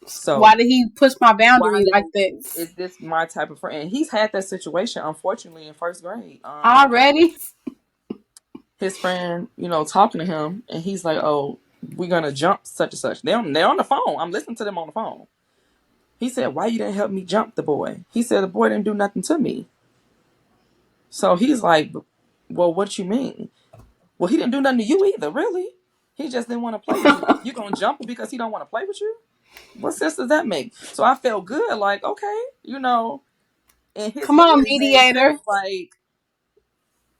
S1: Why
S2: So
S1: did he push my
S2: why
S1: boundary
S2: did
S1: like this
S2: is this my type of friend? And he's had that situation unfortunately in first grade.
S1: already?
S2: His friend, talking to him, and he's like, "Oh, we're gonna jump such and such." They're on the phone. I'm listening to them on the phone. He said, "Why you didn't help me jump the boy?" He said, "The boy didn't do nothing to me." So he's like, "Well, what you mean?" Well, he didn't do nothing to you either, really. He just didn't want to play with you. You gonna jump him because he don't want to play with you? What sense does that make? So I felt good, like, okay, in his
S1: Come
S2: head
S1: on,
S2: it made
S1: mediator.
S2: sense. Like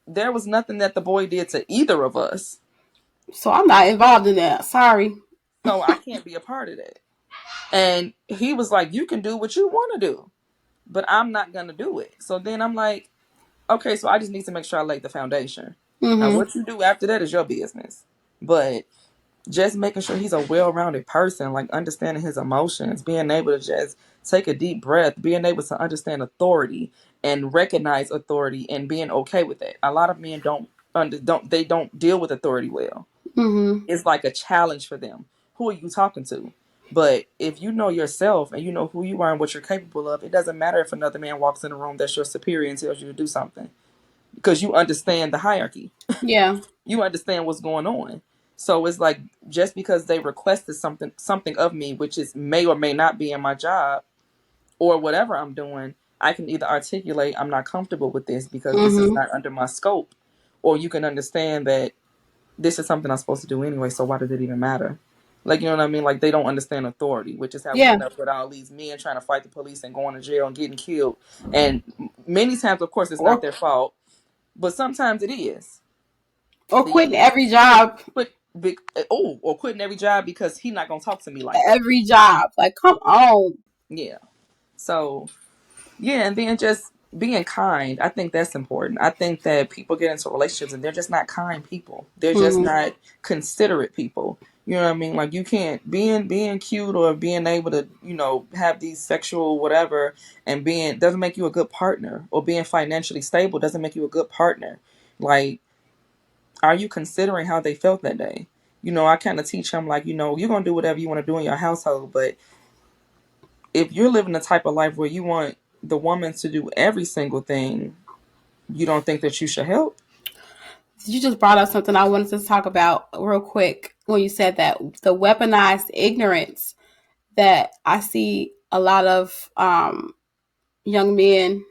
S2: there was nothing that the boy did to either of us.
S1: So I'm not involved in that. Sorry.
S2: So I can't be a part of that. And he was like, you can do what you want to do, but I'm not gonna do it. So then I'm like, okay, so I just need to make sure I laid the foundation. Now,
S1: Mm-hmm.
S2: what you do after that is your business. But just making sure he's a well-rounded person, like understanding his emotions, being able to just take a deep breath, being able to understand authority and recognize authority, and being okay with that. A lot of men don't deal with authority well.
S1: Mm-hmm.
S2: It's like a challenge for them. Who are you talking to? But if you know yourself and you know who you are and what you're capable of, it doesn't matter if another man walks in the room that's your superior and tells you to do something because you understand the hierarchy.
S1: Yeah.
S2: You understand what's going on. So it's like just because they requested something of me, which is may or may not be in my job or whatever I'm doing, I can either articulate I'm not comfortable with this because this is
S1: Mm-hmm.
S2: not under my scope, or you can understand that this is something I'm supposed to do anyway. So why does it even matter? Like, you know what I mean? Like, they don't understand authority, which is how we
S1: Yeah.
S2: end up with all these men trying to fight the police and going to jail and getting killed. And many times, of course, it's not
S1: Or
S2: their fault, but sometimes it is. The young
S1: quitting
S2: man
S1: every job.
S2: quit big, or quitting every job because he's not gonna talk to me like that.
S1: Every job. Like, come on.
S2: Yeah. So yeah, and then just being kind. I think that's important. I think that people get into relationships and they're just not kind people. They're just
S1: Mm-hmm.
S2: not considerate people. You know what I mean? Like, you can't being cute or being able to, have these sexual whatever, and being doesn't make you a good partner, or being financially stable doesn't make you a good partner. Like, are you considering how they felt that day? I kind of teach him, like, you're gonna do whatever you want to do in your household, but if you're living the type of life where you want the woman to do every single thing, you don't think that you should help?
S1: You just brought up something I wanted to talk about real quick when you said that the weaponized ignorance that I see a lot of young men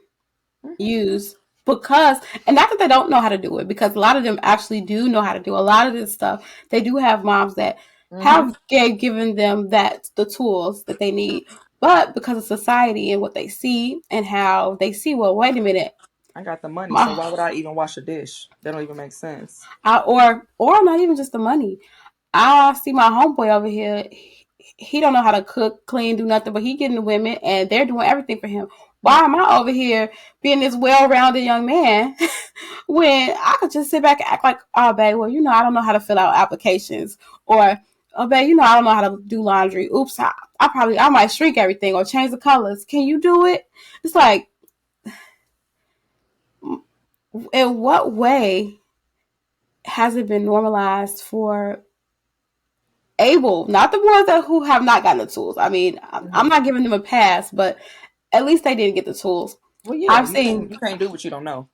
S1: use, because, and not that they don't know how to do it, because a lot of them actually do know how to do a lot of this stuff. They do have moms that
S2: Mm-hmm.
S1: have given them the tools that they need, but because of society and what they see and how they see, well, wait a minute,
S2: I got the money, so
S1: my,
S2: why would I even wash a dish? That don't even make sense.
S1: or not even just the money. I see my homeboy over here. He don't know how to cook, clean, do nothing, but he getting the women and they're doing everything for him. Why am I over here being this well-rounded young man when I could just sit back and act like, oh, babe, well, I don't know how to fill out applications, or, oh, babe, I don't know how to do laundry. Oops, I might shrink everything or change the colors. Can you do it? It's like, in what way has it been normalized for not the ones who have not gotten the tools? I mean, I'm
S2: Mm-hmm.
S1: not giving them a pass, but at least they didn't get the tools.
S2: Well, yeah,
S1: I've
S2: you can't
S1: seen
S2: you can't do what you don't know.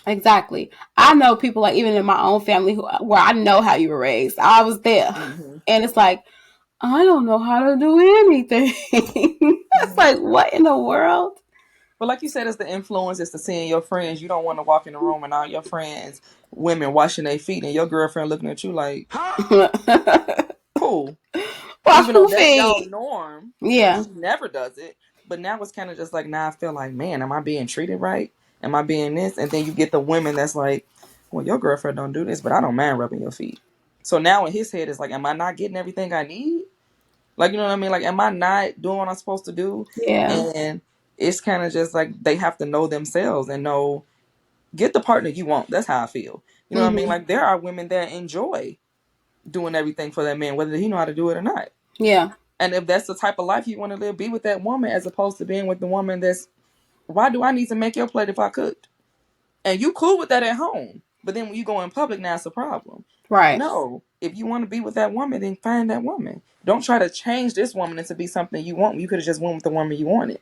S1: exactly. I know people, like, even in my own family where I know how you were raised. I was there,
S2: Mm-hmm.
S1: and it's like, I don't know how to do anything. It's
S2: Mm-hmm.
S1: like, what in the world?
S2: But like you said, it's the influence. It's the seeing your friends. You don't want to walk in the room and all your friends, women, washing their feet, and your girlfriend looking at you like, cool.
S1: Wash
S2: Even though
S1: who
S2: that's y'all
S1: feet?
S2: norm,
S1: Yeah.
S2: she never does it. But now it's kind of just like, now I feel like, man, am I being treated right? Am I being this? And then you get the women that's like, well, your girlfriend don't do this, but I don't mind rubbing your feet. So now in his head it's like, am I not getting everything I need? Like, you know what I mean? Like, am I not doing what I'm supposed to do?
S1: Yeah.
S2: And it's kind of just like they have to know themselves and know, get the partner you want. That's how I feel. You know what I mean?
S1: Hmm.
S2: Like, there are women that enjoy doing everything for that man, whether he know how to do it or not.
S1: Yeah.
S2: And if that's the type of life you want to live, be with that woman, as opposed to being with the woman that's, why do I need to make your plate if I cooked? And you cool with that at home. But then when you go in public, now it's a problem.
S1: Right.
S2: No. If you want to be with that woman, then find that woman. Don't try to change this woman into be something you want. You could have just went with the woman you wanted.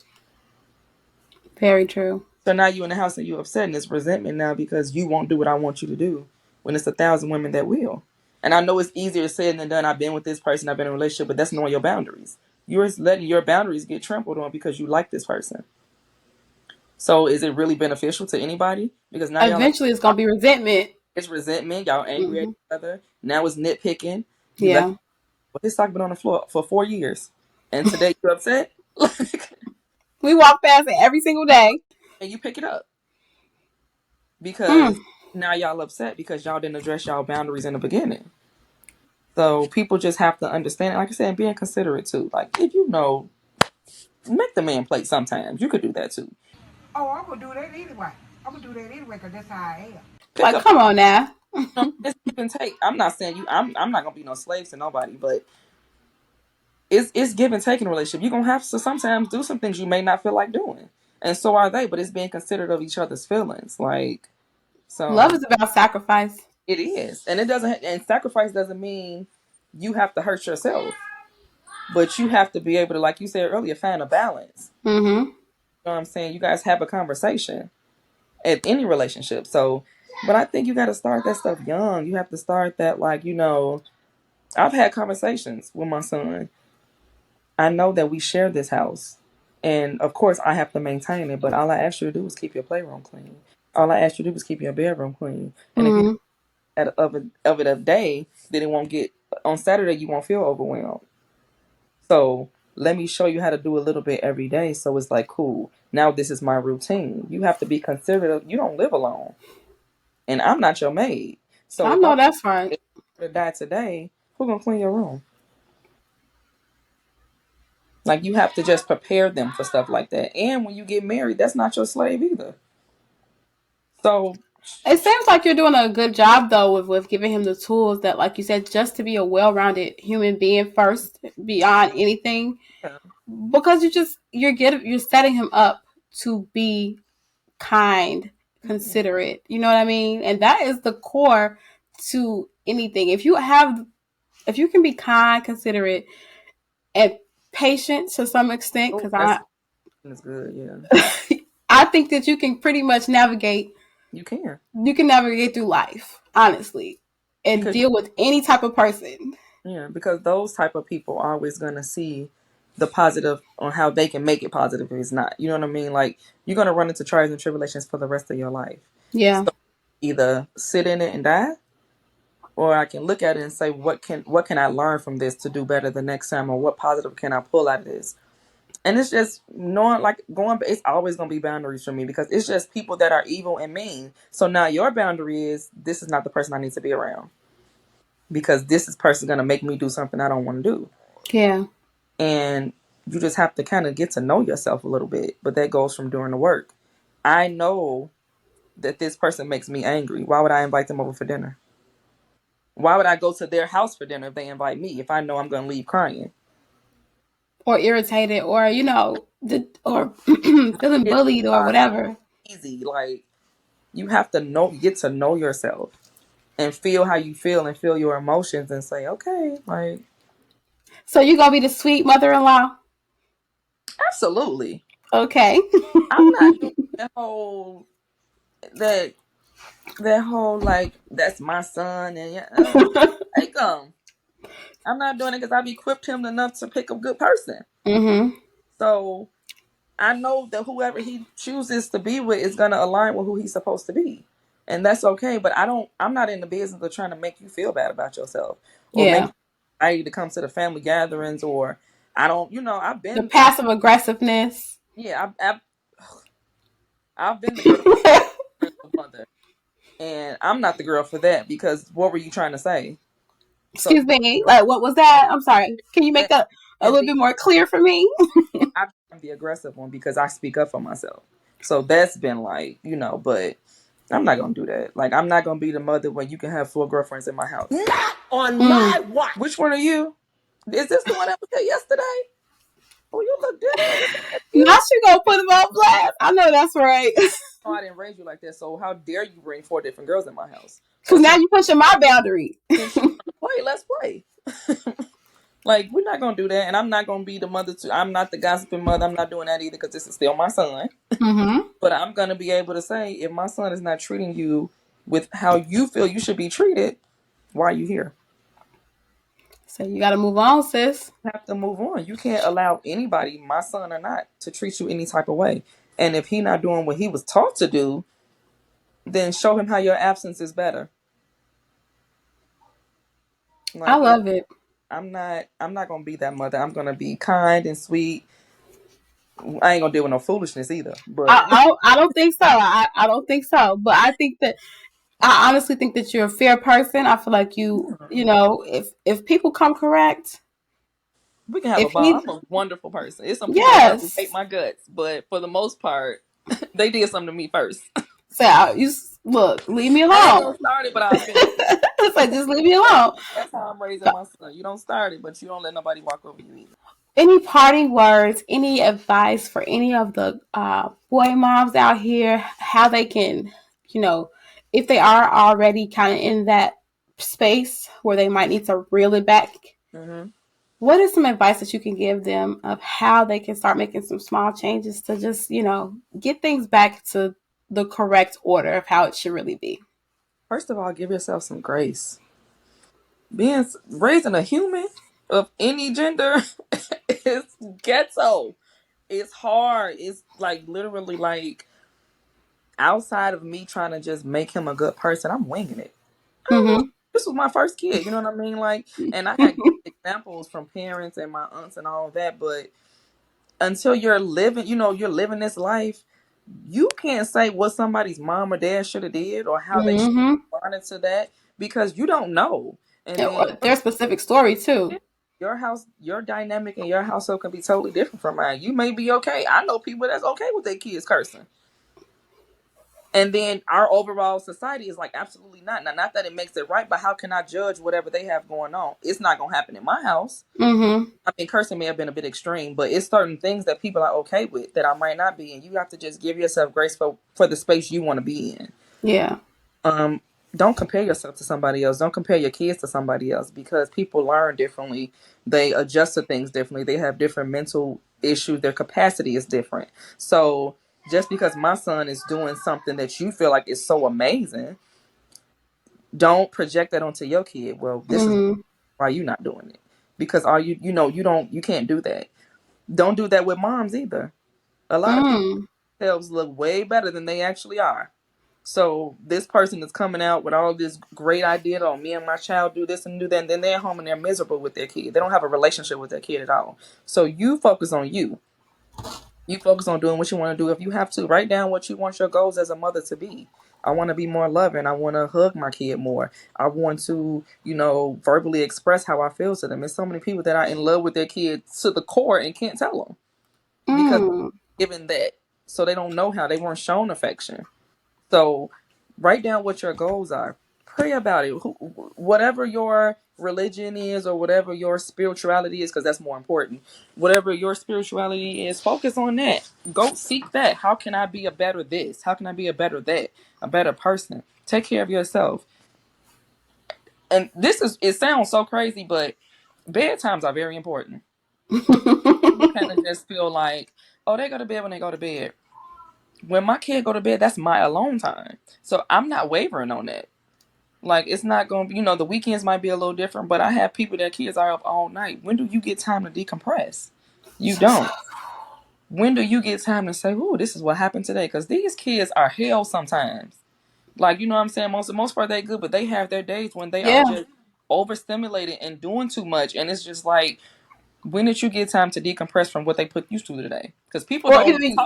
S1: Very true.
S2: So now you in the house and you upset, and it's resentment now because you won't do what I want you to do, when it's 1,000 women that will. And I know it's easier said than done. I've been with this person, I've been in a relationship, but that's knowing your boundaries. You're letting your boundaries get trampled on because you like this person. So is it really beneficial to anybody? Because now y'all,
S1: Eventually, it's gonna be resentment.
S2: it's resentment. Y'all angry at
S1: Hmm.
S2: each other. Now it's nitpicking. You left.
S1: Yeah.
S2: Well, his sock been on the floor for 4 years, and today you're upset. Like,
S1: We walk past it every single day.
S2: and you pick it up
S1: Mm.
S2: because now y'all upset because y'all didn't address y'all boundaries in the beginning. So people just have to understand. Like I said, being considerate too. Like, if make the man play. Sometimes you could do that too.
S4: Oh, I'm gonna do that anyway. I'm gonna do that anyway because that's how I am.
S2: Pick
S1: Like,
S2: up.
S1: come on now.
S2: It's give and take. I'm not saying you. I'm not gonna be no slaves to nobody, but it's give and take in a relationship. You're gonna have to sometimes do some things you may not feel like doing, and so are they. But it's being considerate of each other's feelings. Like,
S1: Love
S2: so
S1: is about sacrifice.
S2: it is, and it doesn't. And sacrifice doesn't mean you have to hurt yourself, but you have to be able to, like you said earlier, find a balance.
S1: Mm-hmm.
S2: You know what I'm saying? You guys have a conversation at any relationship. So, but I think you got to start that stuff young. You have to start that, like, I've had conversations with my son. I know that we share this house. And of course, I have to maintain it. But all I ask you to do is keep your playroom clean. All I ask you to do is keep your bedroom clean. And if you
S1: Mm-hmm.
S2: of it a day, then it won't get on Saturday. You won't feel overwhelmed. So let me show you how to do a little bit every day. So it's like, cool. Now this is my routine. You have to be considerate of, you don't live alone, and I'm not your maid. So
S1: I
S2: if
S1: know
S2: I'm
S1: that's right.
S2: to die today, who's gonna clean your room? Like, you have to just prepare them for stuff like that. And when you get married, that's not your slave either. So
S1: It seems like you're doing a good job though with giving him the tools that, like you said, just to be a well-rounded human being first, beyond anything.
S2: yeah.
S1: Because you're setting him up to be kind, considerate. You know what I mean? And that is the core to anything. If you can be kind, considerate, and patient to some extent,
S2: Oh,
S1: because
S2: that's good. Yeah,
S1: I think that you can pretty much navigate.
S2: you can,
S1: You can navigate through life, honestly, and
S2: because
S1: deal with any type of person.
S2: yeah, because those type of people are always gonna see the positive on how they can make it positive if it's not. You know what I mean? Like, you're gonna run into trials and tribulations for the rest of your life.
S1: Yeah,
S2: So either sit in it and die, or I can look at it and say, what can I learn from this to do better the next time, or what positive can I pull out of this? And it's just knowing, like, it's always going to be boundaries for me, because it's just people that are evil and mean. So now your boundary is, this is not the person I need to be around, because this is person going to make me do something I don't want to do.
S1: yeah.
S2: And you just have to kind of get to know yourself a little bit. But that goes from doing the work. I know that this person makes me angry. Why would I invite them over for dinner? Why would I go to their house for dinner if they invite me, if I know I'm going to leave crying?
S1: Or irritated, or or feeling
S2: It
S1: bullied, or
S2: are
S1: whatever.
S2: easy. Like, you have to get to know yourself and feel how you feel and feel your emotions and say, okay, like,
S1: So you gonna be the sweet mother-in-law?
S2: absolutely.
S1: Okay.
S2: I'm not doing that that whole like, that's my son and yeah, take him. I'm not doing it because I've equipped him enough to pick a good person.
S1: Mm-hmm.
S2: So I know that whoever he chooses to be with is gonna align with who he's supposed to be. And that's okay. But I'm not in the business of trying to make you feel bad about yourself, or make
S1: Yeah.
S2: you ready to come to the family gatherings, or I don't, I've
S1: The
S2: been,
S1: passive aggressiveness.
S2: yeah, I've been the girl, mother, and I'm not the girl for that, because what were you trying to say? So
S1: Excuse me. Like, what was that? I'm sorry. Can you make
S2: and,
S1: that a
S2: and
S1: little
S2: then
S1: bit more clear for me?
S2: I'm the aggressive one because I speak up for myself. So that's been like, but I'm not gonna do that. Like, I'm not gonna be the mother when you can have 4 girlfriends in my house.
S3: Not on
S1: Mm.
S3: my watch.
S2: Which one are you? Is this the one that was there yesterday? Oh, you look different. Is that
S1: Now
S2: you?
S1: she gonna put him on blast. I know that's right.
S2: Oh, I didn't raise you like that. So how dare you bring 4 different girls in my house? Or
S1: Because now you pushing my boundary.
S2: since you want to play, let's play. Like, we're not gonna do that, and I'm not gonna be the mother to. I'm not the gossiping mother. I'm not doing that either, because this is still my son.
S1: Mm-hmm.
S2: But I'm gonna be able to say, if my son is not treating you with how you feel you should be treated, why are you here?
S1: So you got to move on, sis.
S2: You have to move on. You can't allow anybody, my son or not, to treat you any type of way. And if he not doing what he was taught to do, then show him how your absence is better.
S1: I
S2: Like,
S1: love it.
S2: I'm not gonna be that mother. I'm gonna be kind and sweet. I ain't gonna deal with no foolishness either. But
S1: I don't think so. I don't think so. But I honestly think that you're a fair person. I feel like if people come correct,
S2: we can have a
S1: if
S2: ball.
S1: he,
S2: I'm a wonderful person. It's some people in here who hate
S1: yes.
S2: my guts, but for the most part, they did something to me first.
S1: So look, leave me
S2: I ain't
S1: alone.
S2: gonna start it, but I'll finish it.
S1: It's like, just leave me alone.
S2: That's how I'm raising my son. You don't start it, but you don't let nobody walk over you either.
S1: Any parting words, any advice for any of the boy moms out here, how they can, you know, if they are already kind of in that space where they might need to reel it back,
S2: Mm-hmm.
S1: what is some advice that you can give them of how they can start making some small changes to just, get things back to the correct order of how it should really be?
S2: First of all, give yourself some grace. Raising a human of any gender is ghetto. It's hard. It's like, literally, like, outside of me trying to just make him a good person, I'm winging it.
S1: Mhm.
S2: This was my first kid, you know what I mean? Like, and I had examples from parents and my aunts and all of that, but until you're living, you're living this life, you can't say what somebody's mom or dad should have did or how they should
S1: Mhm.
S2: have responded to that because you don't know. And then
S1: Their specific story too.
S2: your house, your dynamic in your household can be totally different from mine. You may be okay. I know people that's okay with their kids cursing. And then our overall society is like, absolutely not. Now, not that it makes it right, but how can I judge whatever they have going on? It's not going to happen in my house.
S1: Mhm.
S2: I mean, cursing may have been a bit extreme, but it's certain things that people are okay with that I might not be. And you have to just give yourself grace for the space you want to be in.
S1: Yeah.
S2: Um, don't compare yourself to somebody else. Don't compare your kids to somebody else because people learn differently. They adjust to things differently. They have different mental issues. Their capacity is different. So just because my son is doing something that you feel like is so amazing, don't project that onto your kid. Well, this is
S1: Mhm.
S2: why you're not doing it. Because are you can't do that. Don't do that with moms either. A lot of people
S1: Mm.
S2: themselves look way better than they actually are. So this person is coming out with all this great idea, oh, me and my child do this and do that, and then they're home and they're miserable with their kid. They don't have a relationship with their kid at all. So you focus on you. You focus on doing what you want to do. If you have to, write down what you want your goals as a mother to be. I want to be more loving. I want to hug my kid more. I want to, verbally express how I feel to them. There's so many people that are in love with their kids to the core and can't tell them because
S1: Mm.
S2: given that, so they don't know how they weren't shown affection. So write down what your goals are. Pray about it. Whatever your religion is or whatever your spirituality is, because that's more important. Whatever your spirituality is, focus on that. Go seek that. How can I be a better this? How can I be a better that? A better person? Take care of yourself. And it sounds so crazy, but bedtimes are very important. People kind of just feel like, oh, they go to bed when they go to bed. When my kid go to bed, that's my alone time. So I'm not wavering on that. Like, it's not going to be, the weekends might be a little different, but I have people, their kids are up all night. When do you get time to decompress? You don't. When do you get time to say, ooh, this is what happened today? Because these kids are hell sometimes. Like, you know what I'm saying? Most part they good, but they have their days when they are
S1: Yeah.
S2: just overstimulated and doing too much. And it's just like, when did you get time to decompress from what they put you through today? Because people
S1: Or
S2: don't
S1: even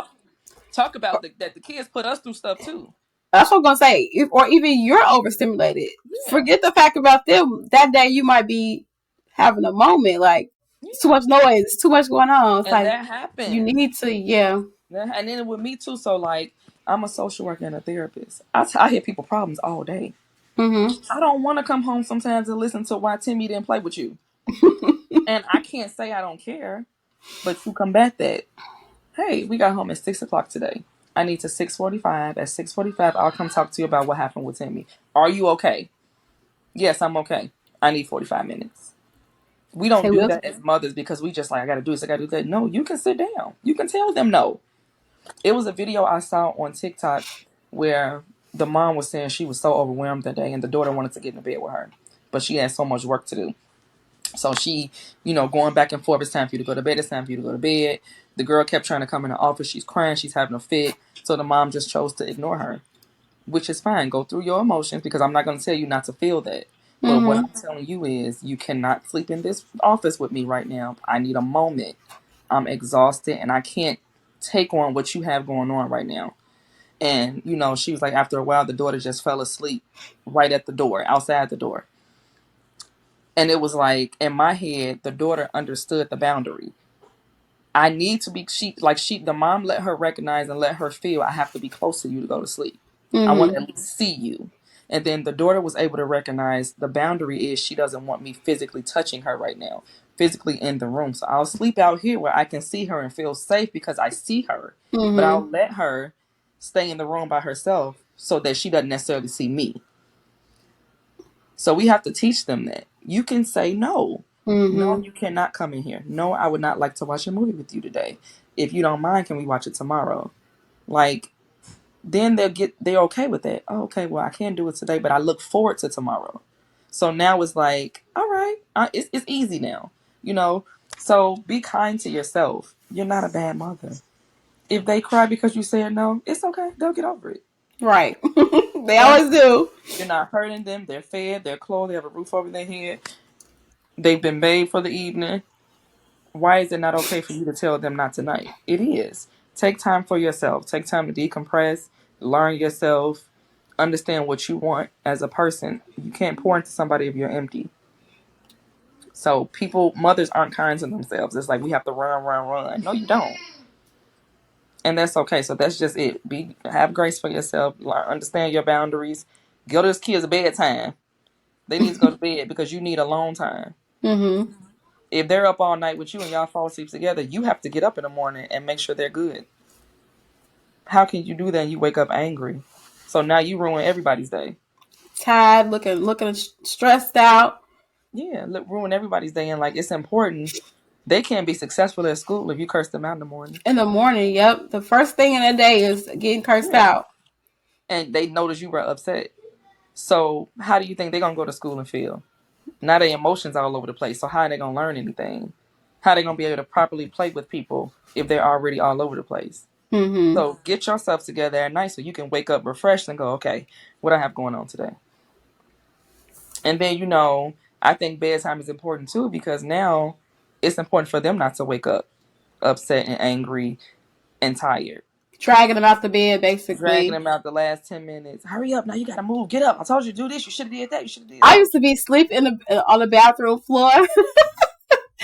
S2: talk about that the kids put us through stuff too.
S1: that's what I'm gonna say. Or even you're overstimulated.
S2: Yeah.
S1: Forget the fact about them. That day you might be having a moment like it's too
S2: Yeah.
S1: much noise, it's too much going on. It's
S2: And
S1: like
S2: that
S1: you
S2: happens.
S1: need to, yeah.
S2: And then with me too. So like, I'm a social worker and a therapist. I hear people problems all day.
S1: Mhm.
S2: I don't want to come home sometimes and listen to why Timmy didn't play with you. And I can't say I don't care, but you combat that. Hey, we got home at 6 o'clock today. I need to 6:45. At 6:45, I'll come talk to you about what happened with Timmy. Are you okay? Yes, I'm okay. I need 45 minutes. We don't
S1: Okay,
S2: do
S1: well,
S2: that as mothers because we just like, I gotta do this, I gotta do that. No, you can sit down. You can tell them no. It was a video I saw on TikTok where the mom was saying she was so overwhelmed that day and the daughter wanted to get in the bed with her. But she had so much work to do. So she, going back and forth, it's time for you to go to bed, it's time for you to go to bed. The girl kept trying to come in the office, she's crying, she's having a fit. So the mom just chose to ignore her, which is fine. Go through your emotions because I'm not going to tell you not to feel that. But what
S1: mhm.
S2: I'm telling you is you cannot sleep in this office with me right now. I need a moment. I'm exhausted and I can't take on what you have going on right now. And, she was like, after a while, the daughter just fell asleep right at the door, outside the door. And it was like, in my head, the daughter understood the boundary. I need to be, the mom let her recognize and let her feel I have to be close to you to go to sleep. I want to
S1: Mhm.
S2: at least see you. And then the daughter was able to recognize the boundary is she doesn't want me physically touching her right now, physically in the room. So I'll sleep out here where I can see her and feel safe because I see her. But I'll
S1: Mhm.
S2: let her stay in the room by herself so that she doesn't necessarily see me. So we have to teach them that. You can say no. No,
S1: Mhm.
S2: you cannot come in here. No, I would not like to watch a movie with you today. If you don't mind, can we watch it tomorrow? Like, then they're okay with that. Oh, okay, well, I can't do it today, but I look forward to tomorrow. So now it's like, all right, it's easy now, you know. So be kind to yourself. You're not a bad mother. If they cry because you said no, it's okay. They'll get over it.
S1: Right. They always do.
S2: You're not hurting them. They're fed. They're clothed. They have a roof over their head. They've been bathed for the evening. Why is it not okay for you to tell them not tonight? It is. Take time for yourself. Take time to decompress, learn yourself, understand what you want as a person. You can't pour into somebody if you're empty. So mothers aren't kind to themselves. It's like we have to run, run, run. No, you don't. And that's okay. So that's just it. Have grace for yourself. Understand your boundaries. Go to those kids' bedtime. They need to go to bed because you need alone time.
S1: Mm-hmm.
S2: If they're up all night with you and y'all fall asleep together, you have to get up in the morning and make sure they're good. How can you do that and you wake up angry? So now you ruin everybody's day.
S1: Tired, looking stressed out.
S2: Yeah, ruin everybody's day. And like, it's important. They can't be successful at school if you curse them out in the morning.
S1: In the morning, yep. The first thing in the day is getting cursed out.
S2: And they notice you were upset. So how do you think they're going to go to school and feel? Now their emotions all over the place. So how are they going to learn anything? How are they going to be able to properly play with people if they're already all over the place?
S1: Mm-hmm.
S2: So get yourself together at night so you can wake up refreshed and go, okay, what I have going on today? And then, I think bedtime is important too, because now it's important for them not to wake up upset and angry and tired.
S1: Dragging them out the bed, basically.
S2: Dragging them out the last 10 minutes. Hurry up, now you got to move. Get up. I told you to do this. You should have did that. You should have did that.
S1: I used to be asleep on the bathroom floor. Right.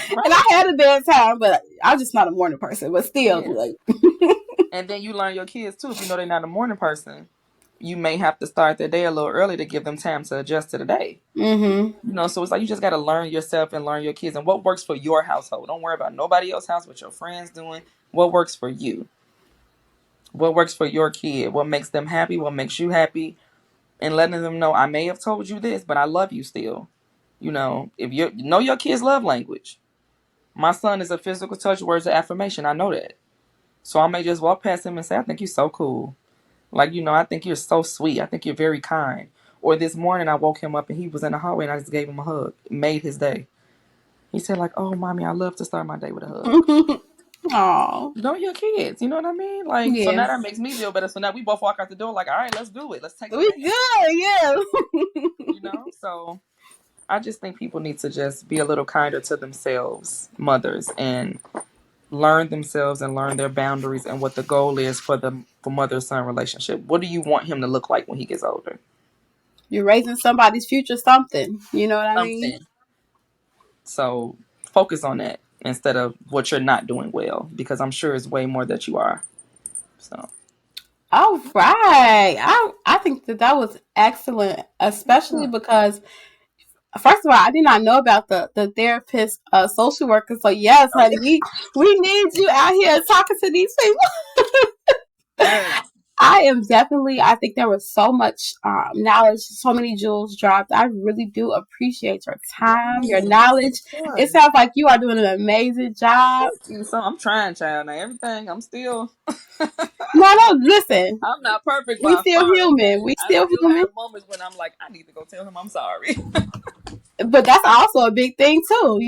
S1: And I had a bedtime, but I'm just not a morning person. But still, like.
S2: And then you learn your kids too. If you know they're not a morning person, you may have to start their day a little early to give them time to adjust to the day.
S1: Mm-hmm.
S2: So it's like you just got to learn yourself and learn your kids and what works for your household. Don't worry about nobody else's house, what your friends doing. What works for you? What works for your kid? What makes them happy? What makes you happy? And letting them know, I may have told you this, but I love you still. If you know your kid's love language. My son is a physical touch, words of affirmation. I know that. So I may just walk past him and say, I think you're so cool. Like, I think you're so sweet. I think you're very kind. Or this morning I woke him up and he was in the hallway and I just gave him a hug. It made his day. He said like, oh, mommy, I love to start my day with a hug.
S1: Aww.
S2: Know your kids. You know what I mean? Like,
S1: yes.
S2: So now that makes me feel better. So now we both walk out the door like, all right, let's do it. Let's take it.
S1: We good, yeah.
S2: So I just think people need to just be a little kinder to themselves, mothers, and learn themselves and learn their boundaries and what the goal is for mother-son relationship. What do you want him to look like when he gets older?
S1: You're raising somebody's future something. You know what I mean?
S2: So focus on that instead of what you're not doing well, because I'm sure it's way more that you are. So.
S1: All right. I think that was excellent, especially because, first of all, I did not know about the therapist, social worker. So yes, honey, we need you out here talking to these people. I think there was so much knowledge, so many jewels dropped. I really do appreciate your time, your knowledge. It sounds like you are doing an amazing job.
S2: So I'm trying, child. Now everything, I'm still.
S1: No, listen.
S2: I'm not perfect.
S1: We still human. We still human.
S2: Have moments when I'm like, I need to go tell him I'm sorry.
S1: But that's also a big thing too,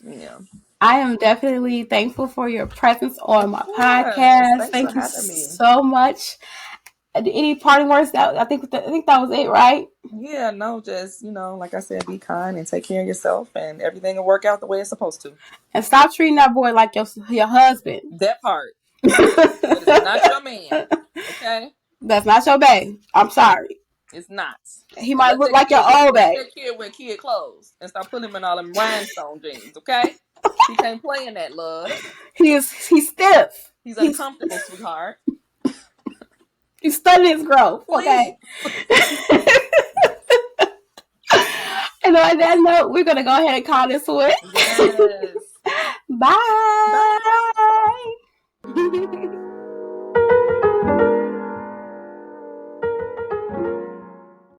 S2: Yeah.
S1: I am definitely thankful for your presence on my podcast. Thank you so much. Any parting words? I think that was it, right?
S2: Yeah, no, just like I said, be kind and take care of yourself, and everything will work out the way it's supposed to.
S1: And stop treating that boy like your husband.
S2: That part. It's not your man. Okay.
S1: That's not your bae. I'm sorry.
S2: It's not.
S1: He might look like your old bae.
S2: That kid wear kid clothes and stop putting him in all them rhinestone jeans. Okay. He can't play in that, love. He's
S1: stiff.
S2: He's uncomfortable, sweetheart.
S1: He's studying his growth. Okay. And on that note, we're gonna go ahead and call this one.
S2: Yes.
S1: Bye. Bye.